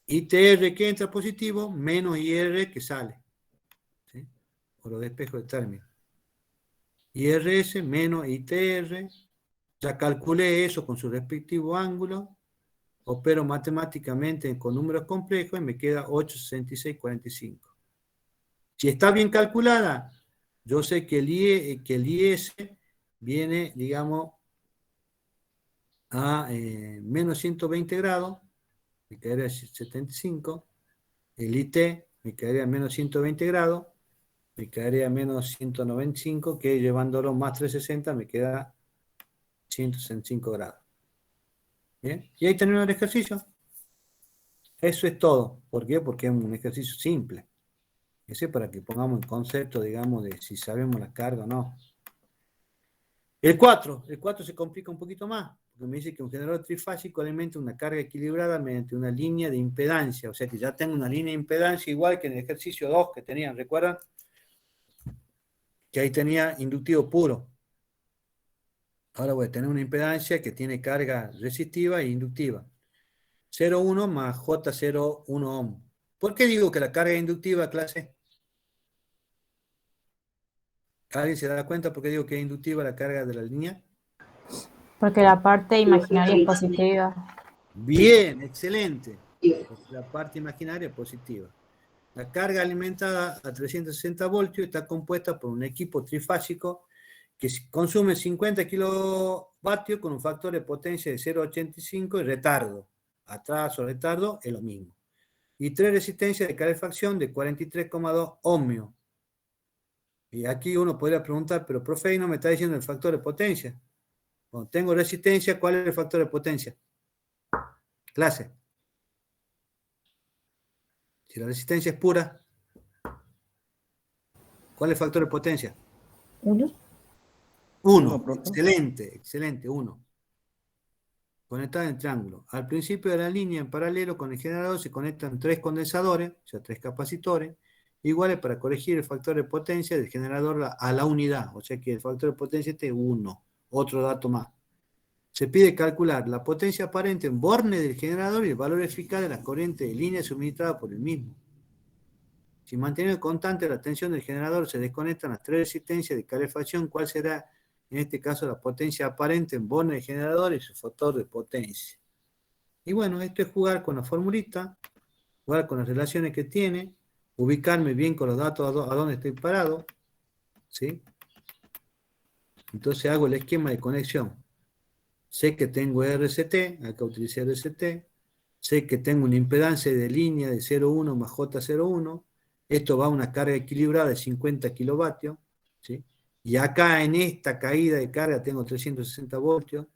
ITR que entra positivo, menos IR que sale. ¿Sí? Por los espejos de término. IRS menos ITR, ya calculé eso con su respectivo ángulo, opero matemáticamente con números complejos y me queda 866,45. Si está bien calculada, yo sé que el IS viene, digamos, a menos 120 grados, me quedaría 75, el IT me quedaría a menos 120 grados, me quedaría a menos 195, que llevándolo más 360 me queda 165 grados. ¿Bien? Y ahí tenemos el ejercicio. Eso es todo. ¿Por qué? Porque es un ejercicio simple. Ese es para que pongamos el concepto, digamos, de si sabemos la carga o no. El 4 se complica un poquito más, porque me dice que un generador trifásico alimenta una carga equilibrada mediante una línea de impedancia. O sea que ya tengo una línea de impedancia igual que en el ejercicio 2 que tenían, ¿recuerdan? Que ahí tenía inductivo puro. Ahora voy a tener una impedancia que tiene carga resistiva e inductiva. 0,1 más J01 ohm. ¿Por qué digo que la carga inductiva, clase? ¿Alguien se da cuenta por qué digo que es inductiva la carga de la línea? Porque la parte imaginaria es positiva. Bien, excelente. Porque la parte imaginaria es positiva. La carga alimentada a 360 voltios está compuesta por un equipo trifásico que consume 50 kilovatios con un factor de potencia de 0,85 y retardo. Atraso, retardo es lo mismo. Y 3 resistencias de calefacción de 43,2 ohmios. Y aquí uno podría preguntar, pero profe, no me está diciendo el factor de potencia. Cuando tengo resistencia, ¿cuál es el factor de potencia? Clase. Si la resistencia es pura, ¿cuál es el factor de potencia? 1. 1. profe. Excelente, excelente, 1. Conectada en triángulo. Al principio de la línea, en paralelo con el generador, se conectan 3 condensadores, o sea, 3 capacitores, iguales para corregir el factor de potencia del generador a la unidad. O sea que el factor de potencia este es 1. Otro dato más. Se pide calcular la potencia aparente en borne del generador y el valor eficaz de la corriente de línea suministrada por el mismo. Si manteniendo constante la tensión del generador se desconectan las 3 resistencias de calefacción, ¿cuál será en este caso la potencia aparente en borne del generador y su factor de potencia? Y bueno, esto es jugar con la formulita, jugar con las relaciones que tiene, ubicarme bien con los datos a dónde estoy parado, ¿sí? Entonces hago el esquema de conexión. Sé que tengo RCT, acá utilicé RCT, sé que tengo una impedancia de línea de 0,1 más J01, esto va a una carga equilibrada de 50 kilovatios, ¿sí? Y acá en esta caída de carga tengo 360 voltios,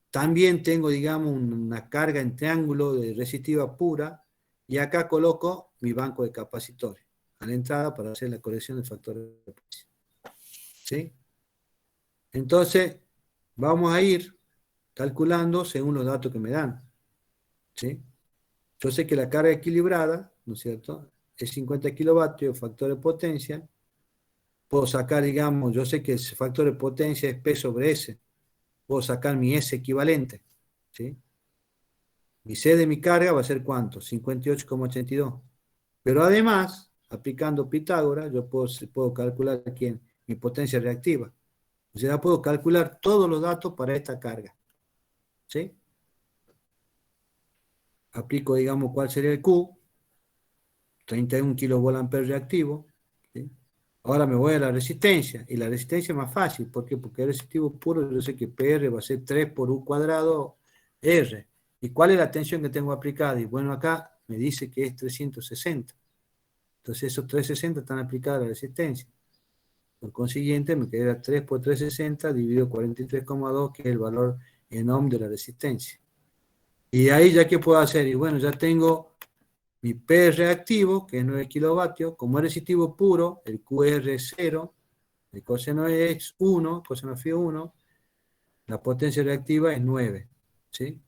también tengo, digamos, una carga en triángulo de resistiva pura, y acá coloco mi banco de capacitores a la entrada para hacer la corrección del factor de potencia. ¿Sí? Entonces, vamos a ir calculando según los datos que me dan. ¿Sí? Yo sé que la carga equilibrada, ¿no es cierto?, es 50 kilovatios, factor de potencia. Puedo sacar, digamos, yo sé que el factor de potencia es P sobre S. Puedo sacar mi S equivalente. ¿Sí? Mi C de mi carga va a ser ¿cuánto? 58,82. Pero además, aplicando Pitágoras, yo puedo calcular aquí mi potencia reactiva. O sea, puedo calcular todos los datos para esta carga. ¿Sí? Aplico, digamos, cuál sería el Q. 31 kVA reactivo. ¿Sí? Ahora me voy a la resistencia. Y la resistencia es más fácil. ¿Por qué? Porque el resistivo puro, yo sé que PR va a ser 3 por U cuadrado R. ¿Y cuál es la tensión que tengo aplicada? Y bueno, acá me dice que es 360. Entonces esos 360 están aplicados a la resistencia. Por consiguiente, me queda 3 por 360 dividido 43,2, que es el valor en ohm de la resistencia. Y ahí ya que puedo hacer, y bueno, ya tengo mi P reactivo, que es 9 kilovatios, como es resistivo puro, el QR es 0, el coseno es 1, coseno phi 1, la potencia reactiva es 9. ¿sí?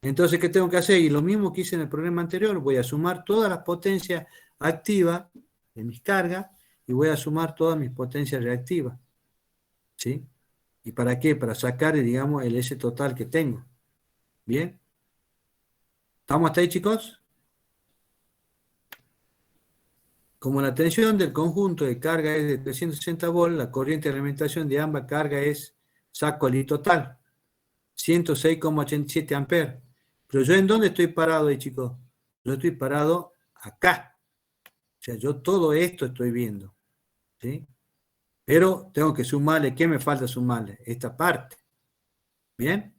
Entonces, ¿qué tengo que hacer? Y lo mismo que hice en el problema anterior, voy a sumar todas las potencias activas de mis cargas y voy a sumar todas mis potencias reactivas, ¿sí? ¿Y para qué? Para sacar, digamos, el S total que tengo. ¿Bien? ¿Estamos hasta ahí, chicos? Como la tensión del conjunto de carga es de 360 volts, la corriente de alimentación de ambas cargas es, saco el I total, 106,87 amperes. Pero yo, ¿en dónde estoy parado ahí, chicos? Yo estoy parado acá. O sea, yo todo esto estoy viendo, ¿sí? Pero tengo que sumarle, ¿qué me falta sumarle? Esta parte. ¿Bien?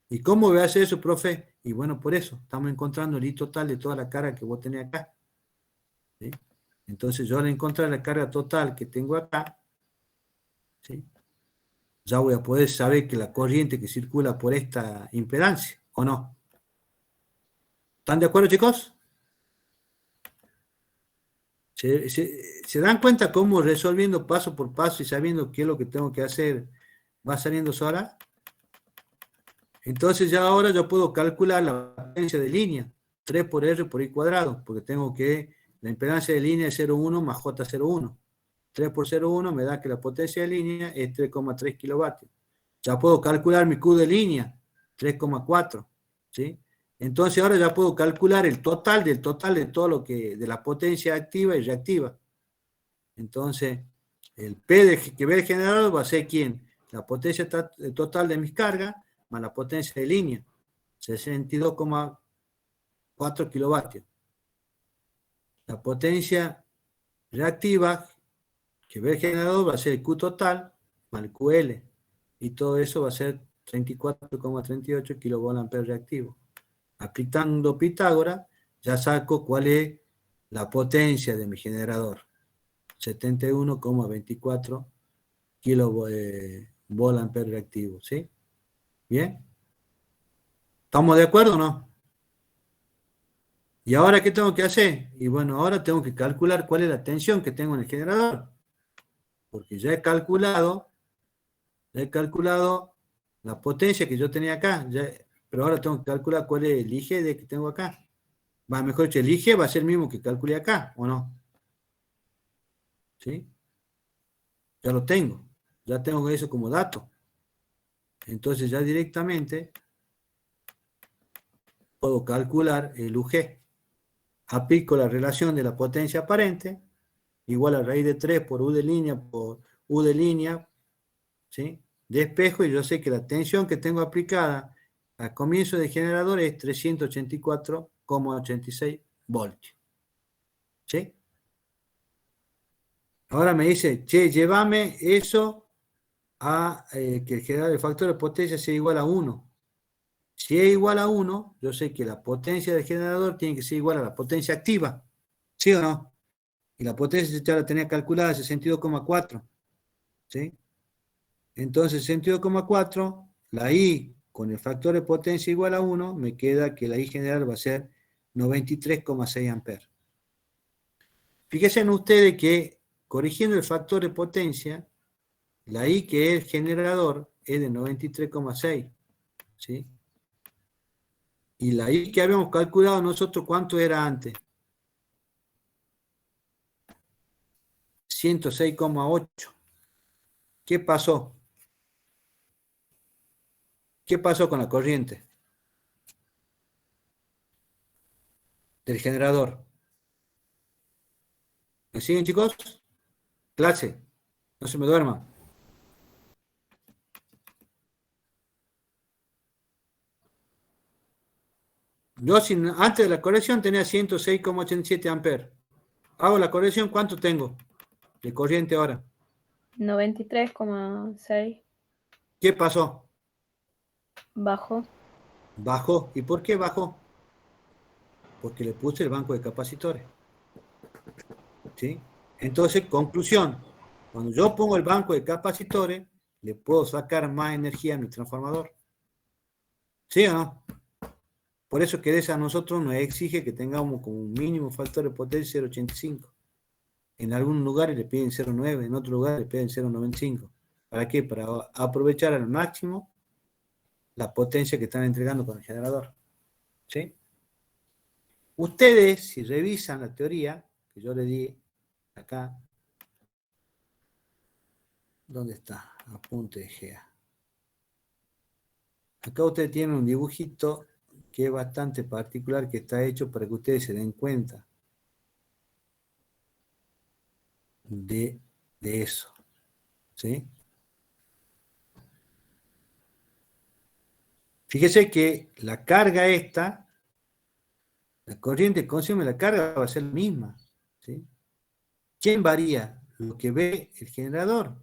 ¿Y cómo voy a hacer eso, profe? Y bueno, por eso, estamos encontrando el I total de toda la carga que vos tenés acá, ¿sí? Entonces yo al encontrar la carga total que tengo acá, ¿sí? Ya voy a poder saber que la corriente que circula por esta impedancia, ¿o no? ¿Están de acuerdo, chicos? ¿Se dan cuenta cómo resolviendo paso por paso y sabiendo qué es lo que tengo que hacer va saliendo sola? Entonces ya ahora yo puedo calcular la potencia de línea, 3 por R por I cuadrado, porque tengo que, la impedancia de línea es 0,1 más J01. 3 por 0,1 me da que la potencia de línea es 3,3 kilovatios. Ya puedo calcular mi Q de línea, 3,4, ¿sí? Entonces ahora ya puedo calcular el total de todo lo que, de la potencia activa y reactiva. Entonces, el P que ve el generador va a ser ¿quién? La potencia total de mis cargas más la potencia de línea, 62,4 kilovatios. La potencia reactiva que ve el generador va a ser el Q total más el QL, y todo eso va a ser 34,38 kilovolt-ampere reactivo. Aplicando Pitágoras, ya saco cuál es la potencia de mi generador. 71,24 kilovolt-ampere reactivo, ¿sí? ¿Bien? ¿Estamos de acuerdo o no? ¿Y ahora qué tengo que hacer? Y bueno, ahora tengo que calcular cuál es la tensión que tengo en el generador. Porque ya he calculado la potencia que yo tenía acá, pero ahora tengo que calcular cuál es el IG de que tengo acá. Mejor dicho, el IG va a ser el mismo que calculé acá, ¿o no? ¿Sí? Ya lo tengo. Ya tengo eso como dato. Entonces ya directamente puedo calcular el UG. Aplico la relación de la potencia aparente, igual a raíz de 3 por U de línea por U de línea, ¿sí? De espejo, y yo sé que la tensión que tengo aplicada al comienzo del generador es 384,86 voltios. ¿Sí? Ahora me dice, che, llévame eso a que el generador, el factor de potencia sea igual a 1. Si es igual a 1, yo sé que la potencia del generador tiene que ser igual a la potencia activa. ¿Sí o no? Y la potencia ya la tenía calculada, 62,4. ¿Sí? Entonces, 62,4, la I con el factor de potencia igual a 1, me queda que la I general va a ser 93,6 amperes. Fíjense en ustedes que, corrigiendo el factor de potencia, la I que es el generador es de 93,6. ¿Sí? Y la I que habíamos calculado nosotros, ¿cuánto era antes? 106,8. ¿Qué pasó? ¿Qué pasó con la corriente del generador? ¿Me siguen, chicos? Clase, no se me duerma. Yo antes de la corrección tenía 106,87 amperes. Hago la corrección, ¿cuánto tengo de corriente ahora? 93,6. ¿Qué pasó? Bajo. Bajó. ¿Y por qué bajó? Porque le puse el banco de capacitores. ¿Sí? Entonces, conclusión. Cuando yo pongo el banco de capacitores, le puedo sacar más energía a mi transformador. ¿Sí o no? Por eso que a nosotros nos exige que tengamos como un mínimo factor de potencia 0,85. En algunos lugares le piden 0,9, en otros lugares le piden 0,95. ¿Para qué? Para aprovechar al máximo la potencia que están entregando con el generador. ¿Sí? Ustedes, si revisan la teoría que yo le di acá, ¿dónde está? Apunte de GEA. Acá ustedes tienen un dibujito que es bastante particular, que está hecho para que ustedes se den cuenta de eso. ¿Sí? Fíjese que la carga esta, la corriente que consume la carga va a ser la misma. ¿Sí? ¿Quién varía? Lo que ve el generador.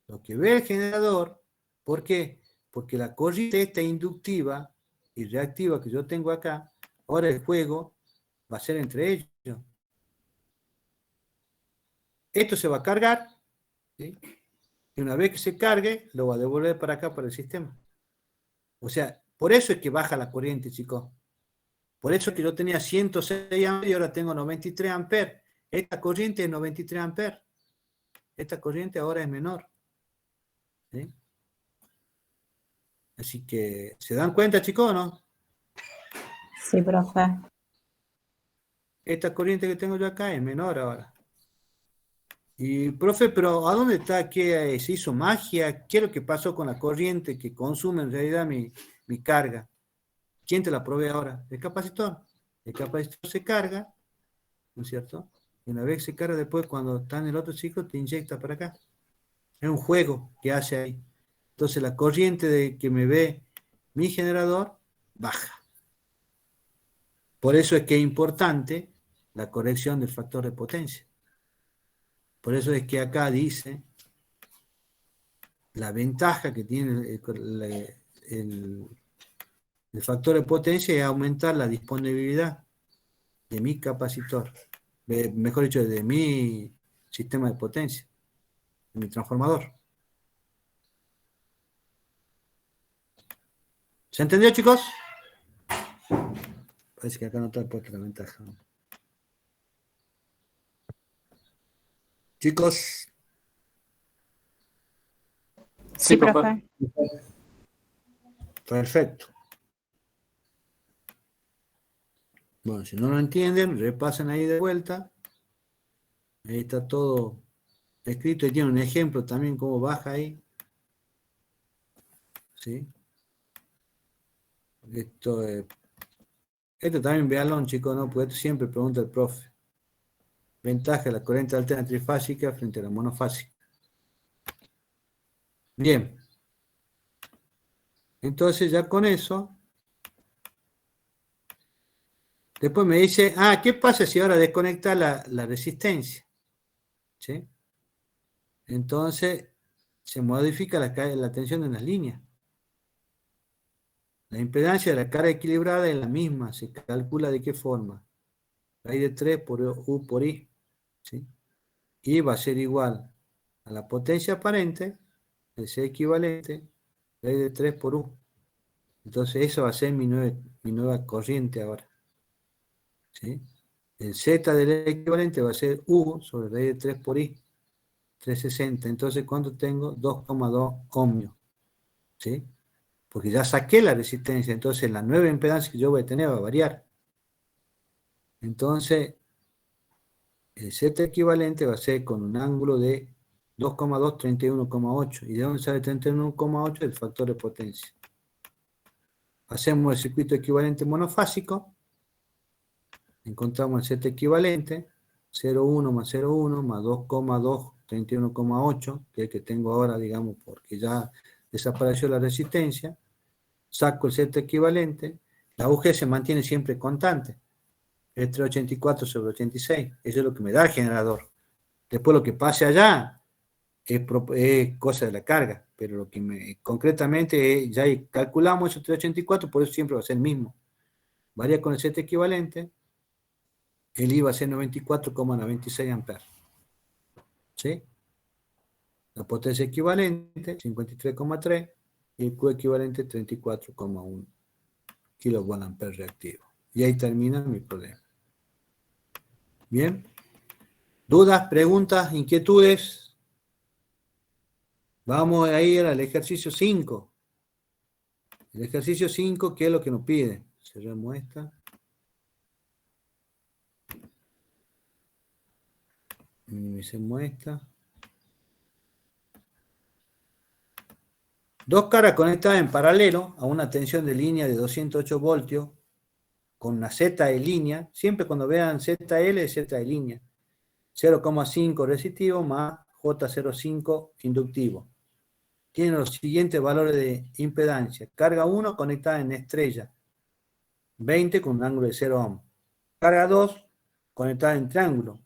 Lo que ve el generador, ¿por qué? Porque la corriente esta inductiva y reactiva que yo tengo acá, ahora el juego va a ser entre ellos. Esto se va a cargar, ¿sí? Y una vez que se cargue, lo va a devolver para acá, para el sistema. O sea, por eso es que baja la corriente, chicos. Por eso es que yo tenía 106 amperes y ahora tengo 93 amperes. Esta corriente es 93 amperes. Esta corriente ahora es menor. ¿Sí? Así que, ¿se dan cuenta, chicos, o no? Sí, profe. Esta corriente que tengo yo acá es menor ahora. Y, profe, pero ¿a dónde está? ¿Qué se hizo magia? ¿Qué es lo que pasó con la corriente que consume en realidad mi carga? ¿Quién te la provee ahora? El capacitor. El capacitor se carga, ¿no es cierto? Y una vez que se carga, después cuando está en el otro ciclo, te inyecta para acá. Es un juego que hace ahí. Entonces la corriente que me ve mi generador baja. Por eso es que es importante la corrección del factor de potencia. Por eso es que acá dice la ventaja que tiene el factor de potencia es aumentar la disponibilidad de mi capacitor, mejor dicho, de mi sistema de potencia, de mi transformador. ¿Se entendió, chicos? Parece que acá no está puesta la ventaja. Chicos. Sí, profe. Perfecto. Bueno, si no lo entienden, repasen ahí de vuelta. Ahí está todo escrito y tiene un ejemplo también cómo baja ahí. ¿Sí? Esto también véanlo, chicos, ¿no? Porque esto siempre pregunta el profe. Ventaja de la corriente alterna trifásica frente a la monofásica. Bien. Entonces ya con eso, después me dice, ¿qué pasa si ahora desconecta la resistencia? ¿Sí? Entonces se modifica la tensión en las líneas. La impedancia de la carga equilibrada es la misma, se calcula de qué forma. Raíz de 3 por U por I. ¿Sí? Y va a ser igual a la potencia aparente, el C equivalente, raíz de 3 por U. Entonces eso va a ser mi nueva corriente ahora. ¿Sí? El Z del equivalente va a ser U sobre raíz de 3 por I, 360. Entonces, ¿cuánto tengo? 2,2 ohmios. ¿Sí? Porque ya saqué la resistencia, entonces la nueva impedancia que yo voy a tener va a variar. Entonces, el Z equivalente va a ser con un ángulo de 2,2, 31,8. ¿Y de dónde sale 31,8? Del factor de potencia. Hacemos el circuito equivalente monofásico. Encontramos el Z equivalente. 0,1 más 0,1 más 2,2, 31,8, que es el que tengo ahora, digamos, porque ya desapareció la resistencia. Saco el Z equivalente. La UG se mantiene siempre constante. Es 384 sobre 86. Eso es lo que me da el generador. Después lo que pase allá es cosa de la carga. Pero lo que concretamente ya calculamos esos 384, por eso siempre va a ser el mismo. Varía con el Z equivalente. El I va a ser 94,96 amperes. ¿Sí? La potencia equivalente, 53,3. Y el Q equivalente, 34,1 kVA reactivo. Y ahí termina mi problema. Bien. ¿Dudas, preguntas, inquietudes? Vamos a ir al ejercicio 5. El ejercicio 5, ¿qué es lo que nos pide? Cerramos esta. Minimicemos esta. Dos caras conectadas en paralelo a una tensión de línea de 208 voltios con una Z de línea. Siempre cuando vean ZL es Z de línea. 0,5 resistivo más J05 inductivo. Tienen los siguientes valores de impedancia. Carga 1 conectada en estrella, 20 con un ángulo de 0 ohm. Carga 2 conectada en triángulo,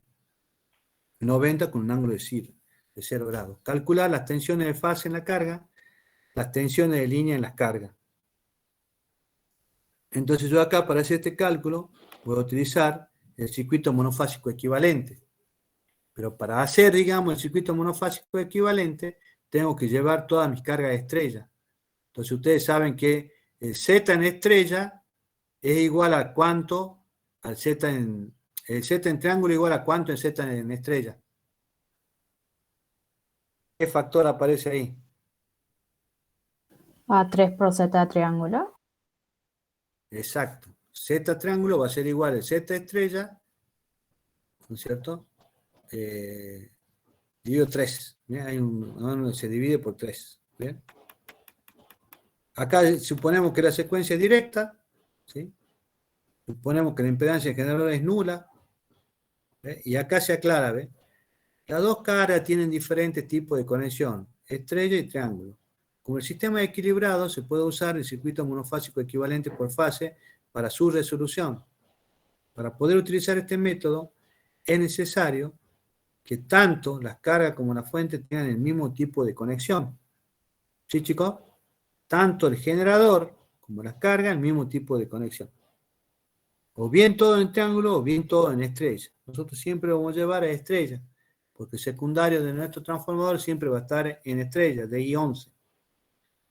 90 con un ángulo de 0 grados. Calcular las tensiones de fase en la carga, las tensiones de línea en las cargas. Entonces yo acá para hacer este cálculo voy a utilizar el circuito monofásico equivalente. Pero para hacer, digamos, el circuito monofásico equivalente, tengo que llevar todas mis cargas de estrella. Entonces ustedes saben que el Z en estrella es igual a cuánto al Z en... El Z en triángulo es igual a cuánto en Z en estrella. ¿Qué factor aparece ahí? A3 por Z triángulo. Exacto. Z triángulo va a ser igual al Z estrella, ¿no es cierto? Dividido 3. Hay un se divide por 3. ¿Bien? Acá suponemos que la secuencia es directa, ¿sí? Suponemos que la impedancia generadora es nula, ¿ve? Y acá se aclara, ¿ve? Las dos caras tienen diferentes tipos de conexión, estrella y triángulo. Como el sistema es equilibrado, se puede usar el circuito monofásico equivalente por fase para su resolución. Para poder utilizar este método, es necesario que tanto las cargas como la fuente tengan el mismo tipo de conexión. ¿Sí, chicos? Tanto el generador como las cargas, el mismo tipo de conexión. O bien todo en triángulo o bien todo en estrella. Nosotros siempre lo vamos a llevar a estrella, porque el secundario de nuestro transformador siempre va a estar en estrella, de I11.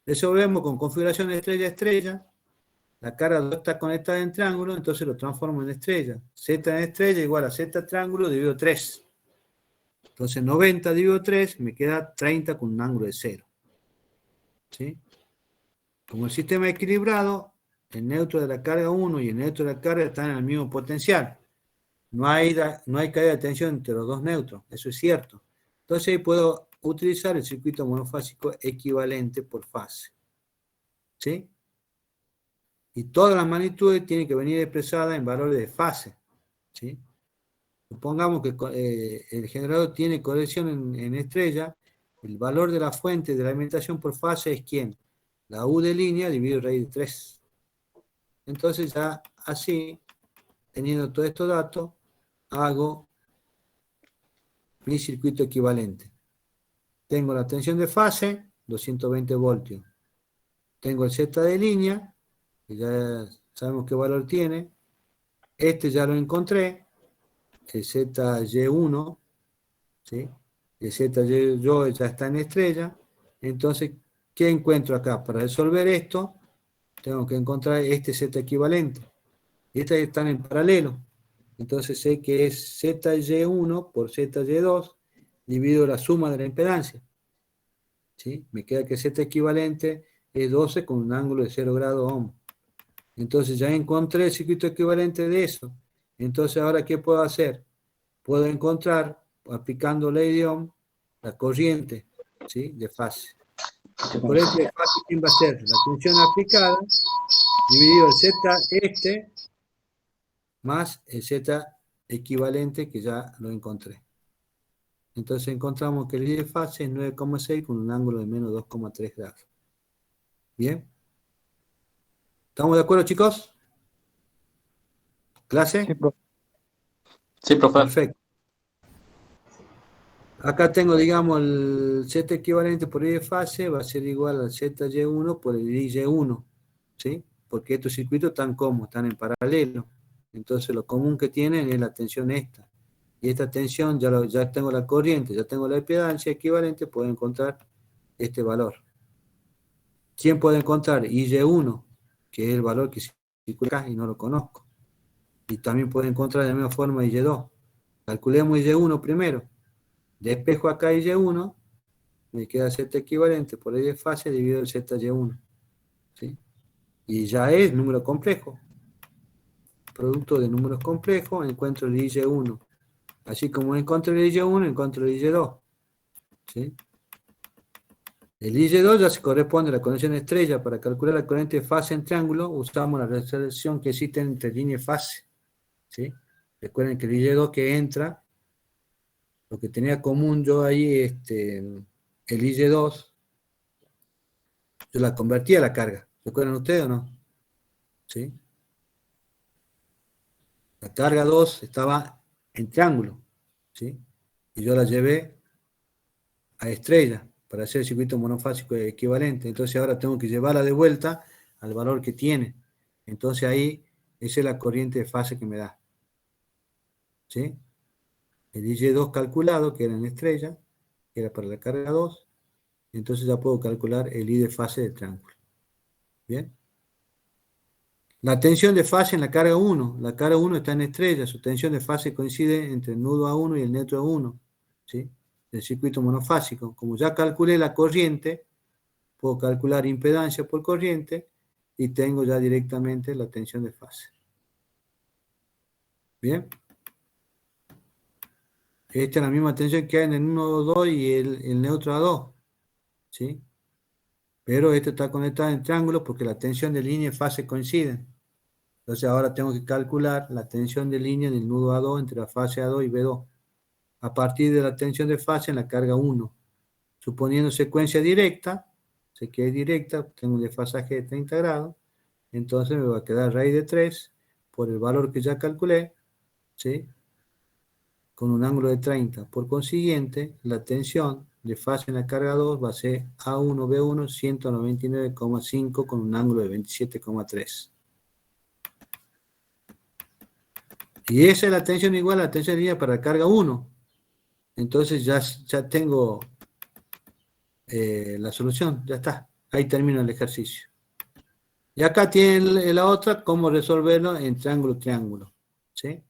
Eso vemos con configuración estrella-estrella. La carga 2 está conectada en triángulo, entonces lo transformo en estrella. Z en estrella igual a Z triángulo dividido 3. Entonces 90 dividido 3 me queda 30 con un ángulo de 0. ¿Sí? Como el sistema es equilibrado, el neutro de la carga 1 y el neutro de la carga están en el mismo potencial. No hay caída de tensión entre los dos neutros, eso es cierto. Entonces ahí puedo utilizar el circuito monofásico equivalente por fase. ¿Sí? Y todas las magnitudes tienen que venir expresadas en valores de fase. ¿Sí? Supongamos que el generador tiene corrección en estrella, el valor de la fuente de la alimentación por fase es ¿quién? La U de línea dividido raíz de 3. Entonces ya así, teniendo todos estos datos, hago mi circuito equivalente. Tengo la tensión de fase, 220 voltios. Tengo el Z de línea, que ya sabemos qué valor tiene. Este ya lo encontré, el ZY1, ¿sí? El ZY ya está en estrella. Entonces, ¿qué encuentro acá? Para resolver esto, tengo que encontrar este Z equivalente. Y estas están en paralelo. Entonces sé que es ZY1 por ZY2 dividido la suma de la impedancia. ¿Sí? Me queda que Z equivalente es 12 con un ángulo de 0 grados ohm. Entonces ya encontré el circuito equivalente de eso. Entonces ahora ¿qué puedo hacer? Puedo encontrar, aplicando ley de Ohm, la corriente, ¿sí? De fase. La corriente de fase, ¿quién va a ser? La tensión aplicada dividido el Z este más el Z equivalente que ya lo encontré. Entonces encontramos que el I de fase es 9,6 con un ángulo de menos 2,3 grados. ¿Bien? ¿Estamos de acuerdo, chicos? ¿Clase? Sí, profe. Sí, profe. Perfecto. Acá tengo, digamos, el Z equivalente por I de fase va a ser igual al ZY1 por el IY1, ¿sí? Porque estos circuitos están como, están en paralelo. Entonces lo común que tienen es la tensión esta. Y esta tensión, ya tengo la corriente, ya tengo la impedancia equivalente, puedo encontrar este valor. ¿Quién puede encontrar? IY1, que es el valor que circula acá y no lo conozco. Y también puede encontrar de la misma forma IY2. Calculemos IY1 primero. Despejo acá Y1, me queda Z equivalente por I de fase dividido el ZY1. ¿Sí? Y ya es número complejo. Producto de números complejos, encuentro el IY1. Así como encuentro el IY1, encuentro el IY2. ¿Sí? El IY2 ya se corresponde a la conexión estrella. Para calcular la corriente de fase en triángulo, usamos la relación que existe entre línea y fase. ¿Sí? Recuerden que el IY2 que entra, lo que tenía común yo ahí, el IY2, yo la convertía a la carga. ¿Recuerdan ustedes o no? ¿Sí? La carga 2 estaba en triángulo, ¿sí? Y yo la llevé a estrella para hacer el circuito monofásico equivalente. Entonces ahora tengo que llevarla de vuelta al valor que tiene. Entonces ahí, esa es la corriente de fase que me da. ¿Sí? El IY2 calculado, que era en estrella, que era para la carga 2, entonces ya puedo calcular el I de fase del triángulo. ¿Bien? La tensión de fase en la carga 1. La carga 1 está en estrella, su tensión de fase coincide entre el nudo A1 y el neutro A1, ¿sí? Del circuito monofásico. Como ya calculé la corriente, puedo calcular impedancia por corriente y tengo ya directamente la tensión de fase. ¿Bien? Esta es la misma tensión que hay en el 1,2 y el neutro A2, ¿sí? Pero esto está conectado en triángulos porque la tensión de línea y fase coinciden. Entonces ahora tengo que calcular la tensión de línea del nudo A2 entre la fase A2 y B2, a partir de la tensión de fase en la carga 1. Suponiendo secuencia directa, sé que es directa, tengo un desfasaje de 30 grados, entonces me va a quedar raíz de 3 por el valor que ya calculé, ¿sí? Con un ángulo de 30. Por consiguiente, la tensión de fase en la carga 2 va a ser A1B1 199,5 con un ángulo de 27,3. Y esa es la tensión igual a la tensión de línea para la carga 1. Entonces ya tengo la solución, ya está. Ahí termino el ejercicio. Y acá tienen la otra, cómo resolverlo en triángulo-triángulo. ¿Sí?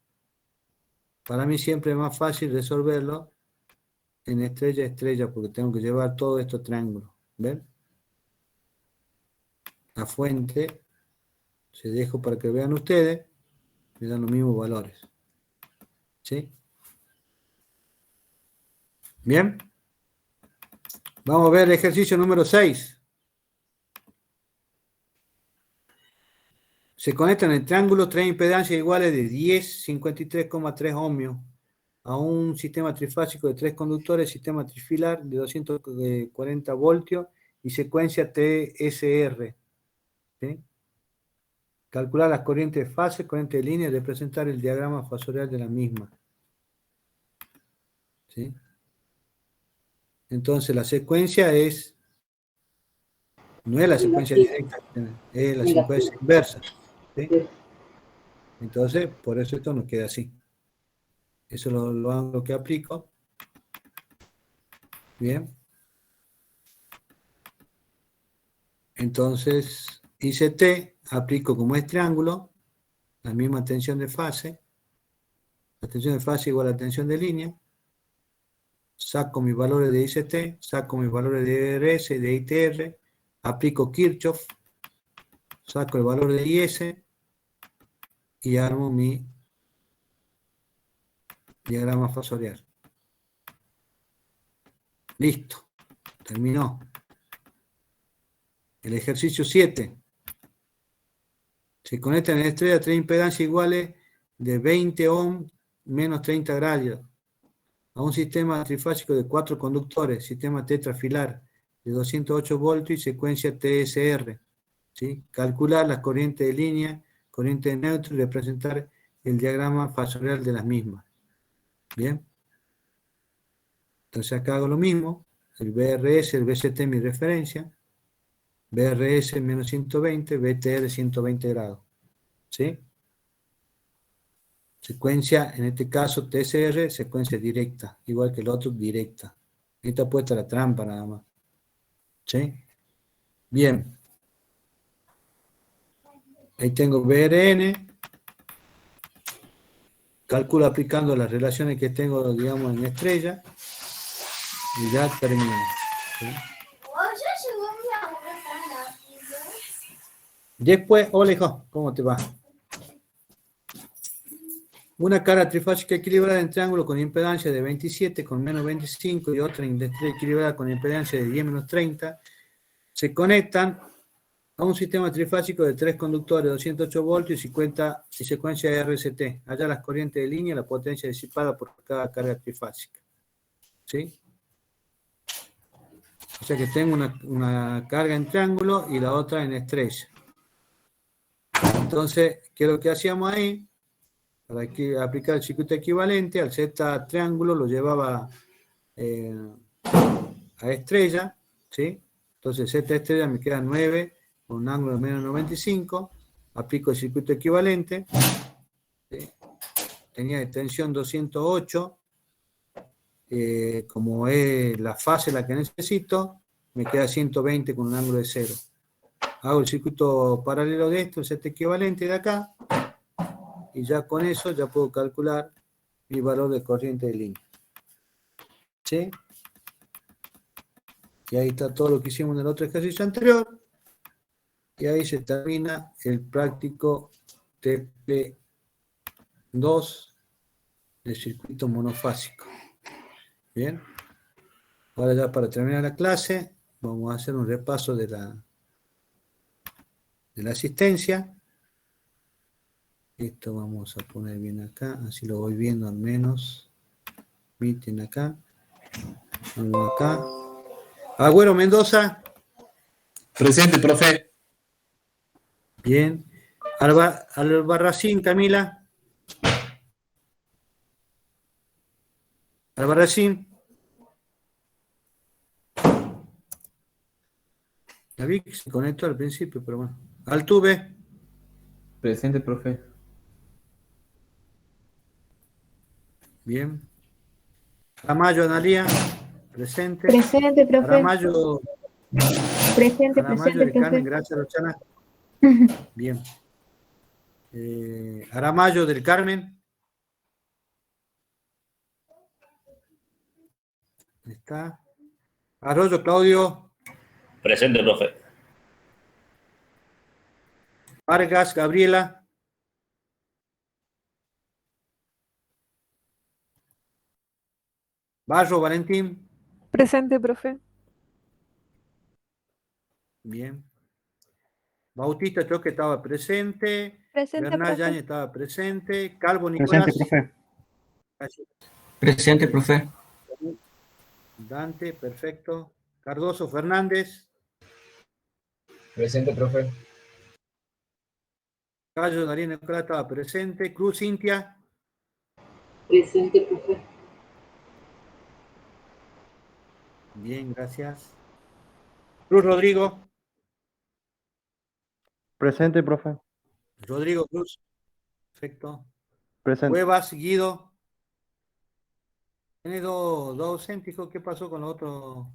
Para mí siempre es más fácil resolverlo en estrella-estrella, porque tengo que llevar todo esto a triángulo. ¿Ven? La fuente, se dejo para que vean ustedes, me dan los mismos valores. ¿Sí? Bien. Vamos a ver el ejercicio número 6. Se conectan en triángulo tres impedancias iguales de 10, 53,3 ohmios a un sistema trifásico de 3 conductores, sistema trifilar de 240 voltios y secuencia TSR. ¿Sí? Calcular las corrientes de fase, corriente de línea y representar el diagrama fasorial de la misma. ¿Sí? Entonces la secuencia no es la secuencia directa, es la secuencia inversa. ¿Sí? Entonces, por eso esto nos queda así. Eso es lo que aplico. Bien. Entonces, ICT, aplico como es triángulo, la misma tensión de fase. La tensión de fase igual a la tensión de línea. Saco mis valores de ICT, saco mis valores de RS, de ITR, aplico Kirchhoff, saco el valor de IS y armo mi diagrama fasorial. Listo. Terminó. El ejercicio 7. Se conectan en estrella tres impedancias iguales de 20 ohm menos 30 grados a un sistema trifásico de 4 conductores, sistema tetrafilar de 208 voltios y secuencia TSR. ¿Sí? Calcular las corrientes de línea, corriente de neutro y representar el diagrama fasorial de las mismas. Bien. Entonces acá hago lo mismo. El BRS, el BCT mi referencia. BRS menos 120, BTR 120 grados. ¿Sí? Secuencia, en este caso TSR, secuencia directa, igual que el otro, directa. Esta puesta la trampa nada más. ¿Sí? Bien. Ahí tengo BRN. Calculo aplicando las relaciones que tengo, digamos, en estrella. Y ya termino. ¿Sí? Después, hola hijo, ¿cómo te va? Una cara trifásica equilibrada en triángulo con impedancia de 27 con menos 25 y otra equilibrada con impedancia de 10 menos 30 se conectan a un sistema trifásico de 3 conductores, 208 voltios y 50 y secuencia de RCT. Allá las corrientes de línea, la potencia disipada por cada carga trifásica. ¿Sí? O sea que tengo una carga en triángulo y la otra en estrella. Entonces, ¿qué es lo que hacíamos ahí? Para aplicar el circuito equivalente, al Z triángulo lo llevaba a estrella, ¿sí? Entonces Z estrella me queda 9 con un ángulo de menos 95, aplico el circuito equivalente, ¿sí? Tenía de tensión 208, como es la fase la que necesito, me queda 120 con un ángulo de 0. Hago el circuito paralelo de esto, el Z equivalente de acá, y ya con eso ya puedo calcular mi valor de corriente de línea. ¿Sí? Y ahí está todo lo que hicimos en el otro ejercicio anterior. Y ahí se termina el práctico TP2 del circuito monofásico. Bien. Ahora ya para terminar la clase, vamos a hacer un repaso de la asistencia. Esto vamos a poner bien acá, así lo voy viendo al menos. Miren acá. Vamos acá. Agüero Mendoza. Presente, profe. Bien. Albarracín, Camila. Albarracín. La vi que se conectó al principio, pero bueno. Altuve. Presente, profe. Bien. Aramayo, Analía. Presente. Presente, profe. Aramayo. Presente, Aramayo presente, de Carmen, profe. gracias, Roxana. Bien. Aramayo del Carmen. Ahí está. Arroyo, Claudio. Presente, profe. Vargas, Gabriela. Barro, Valentín. Presente, profe. Bien. Bautista Choque estaba presente. Presente, Bernal profe. Yañez estaba presente. Calvo Presente, Nicolás. profe. Presente, profe. Dante, perfecto. Cardoso Fernández. Presente, profe. Cayo Darío Nicolás estaba presente. Cruz Cintia. Presente, profe. Bien, gracias. Cruz Rodrigo. Presente, profe. Rodrigo Cruz. Perfecto. Presente. Cuevas, Guido. ¿Tiene dos docentes, hijo? ¿Qué pasó con los otros,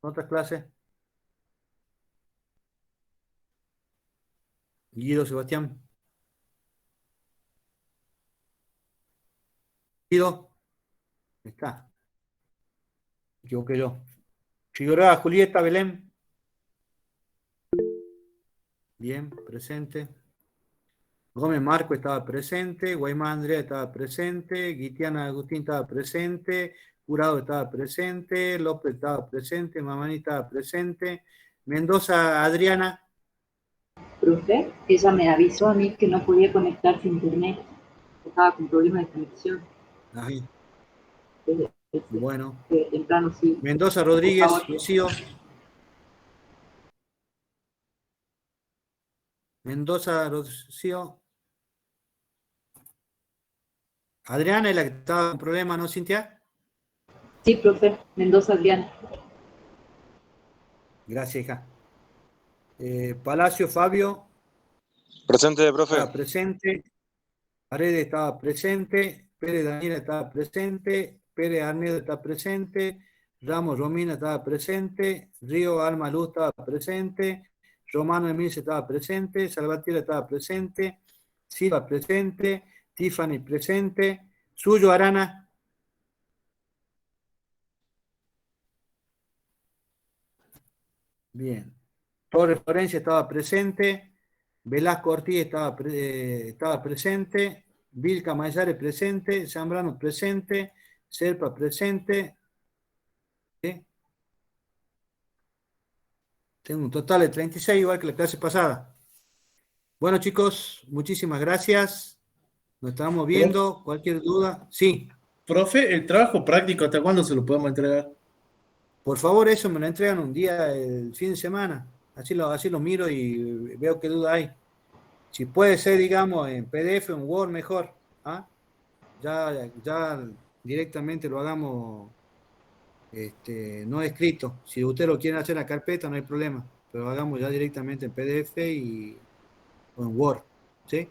con otras clases? Guido, Sebastián. Guido. Ahí está. Me equivoqué yo. Figueroa, Julieta, Belén. Bien, presente. Gómez Marco estaba presente. Guaymán Andrea estaba presente. Guitiana Agustín estaba presente. Jurado estaba presente. López estaba presente. Mamani estaba presente. Mendoza Adriana. Profe, ella me avisó a mí que no podía conectarse a internet. Estaba con problemas de conexión. Ahí. Desde Bueno. temprano, sí. Mendoza Rodríguez, Por favor. Rocío. Mendoza Rocío. Adriana es la que estaba con problemas, ¿no, Cintia? Sí, profe. Mendoza Adriana. Gracias, hija. Palacio Fabio. Presente, profe. Estaba presente. Paredes estaba presente. Pérez Daniela estaba presente. Pérez Arnedo está presente. Ramos Romina estaba presente. Río Alma Luz estaba presente. Romano Emilce estaba presente. Salvatierra estaba presente. Silva presente. Tiffany presente. Suyo Arana. Bien. Torres Florencia estaba presente. Velasco Ortiz estaba presente, Vilca Mayares presente, Zambrano presente, Serpa presente. ¿Sí? Tengo un total de 36, igual que la clase pasada. Bueno, chicos, muchísimas gracias. Nos estamos viendo. Cualquier duda. Sí. Profe, el trabajo práctico, ¿hasta cuándo se lo podemos entregar? Por favor, eso me lo entregan un día el fin de semana. Así lo miro y veo qué duda hay. Si puede ser, digamos, en PDF o en Word, mejor. ¿Ah? Ya directamente lo hagamos no escrito. Si usted lo quiere hacer en la carpeta, no hay problema. Pero hagamos ya directamente en PDF o en Word. ¿Sí?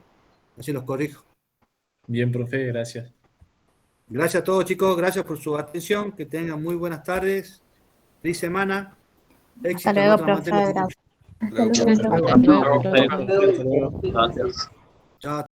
Así los corrijo. Bien, profe, gracias. Gracias a todos, chicos. Gracias por su atención. Que tengan muy buenas tardes. Feliz semana. Éxito Hasta en luego, otras profe. materias. Gracias. Hasta luego. Chao.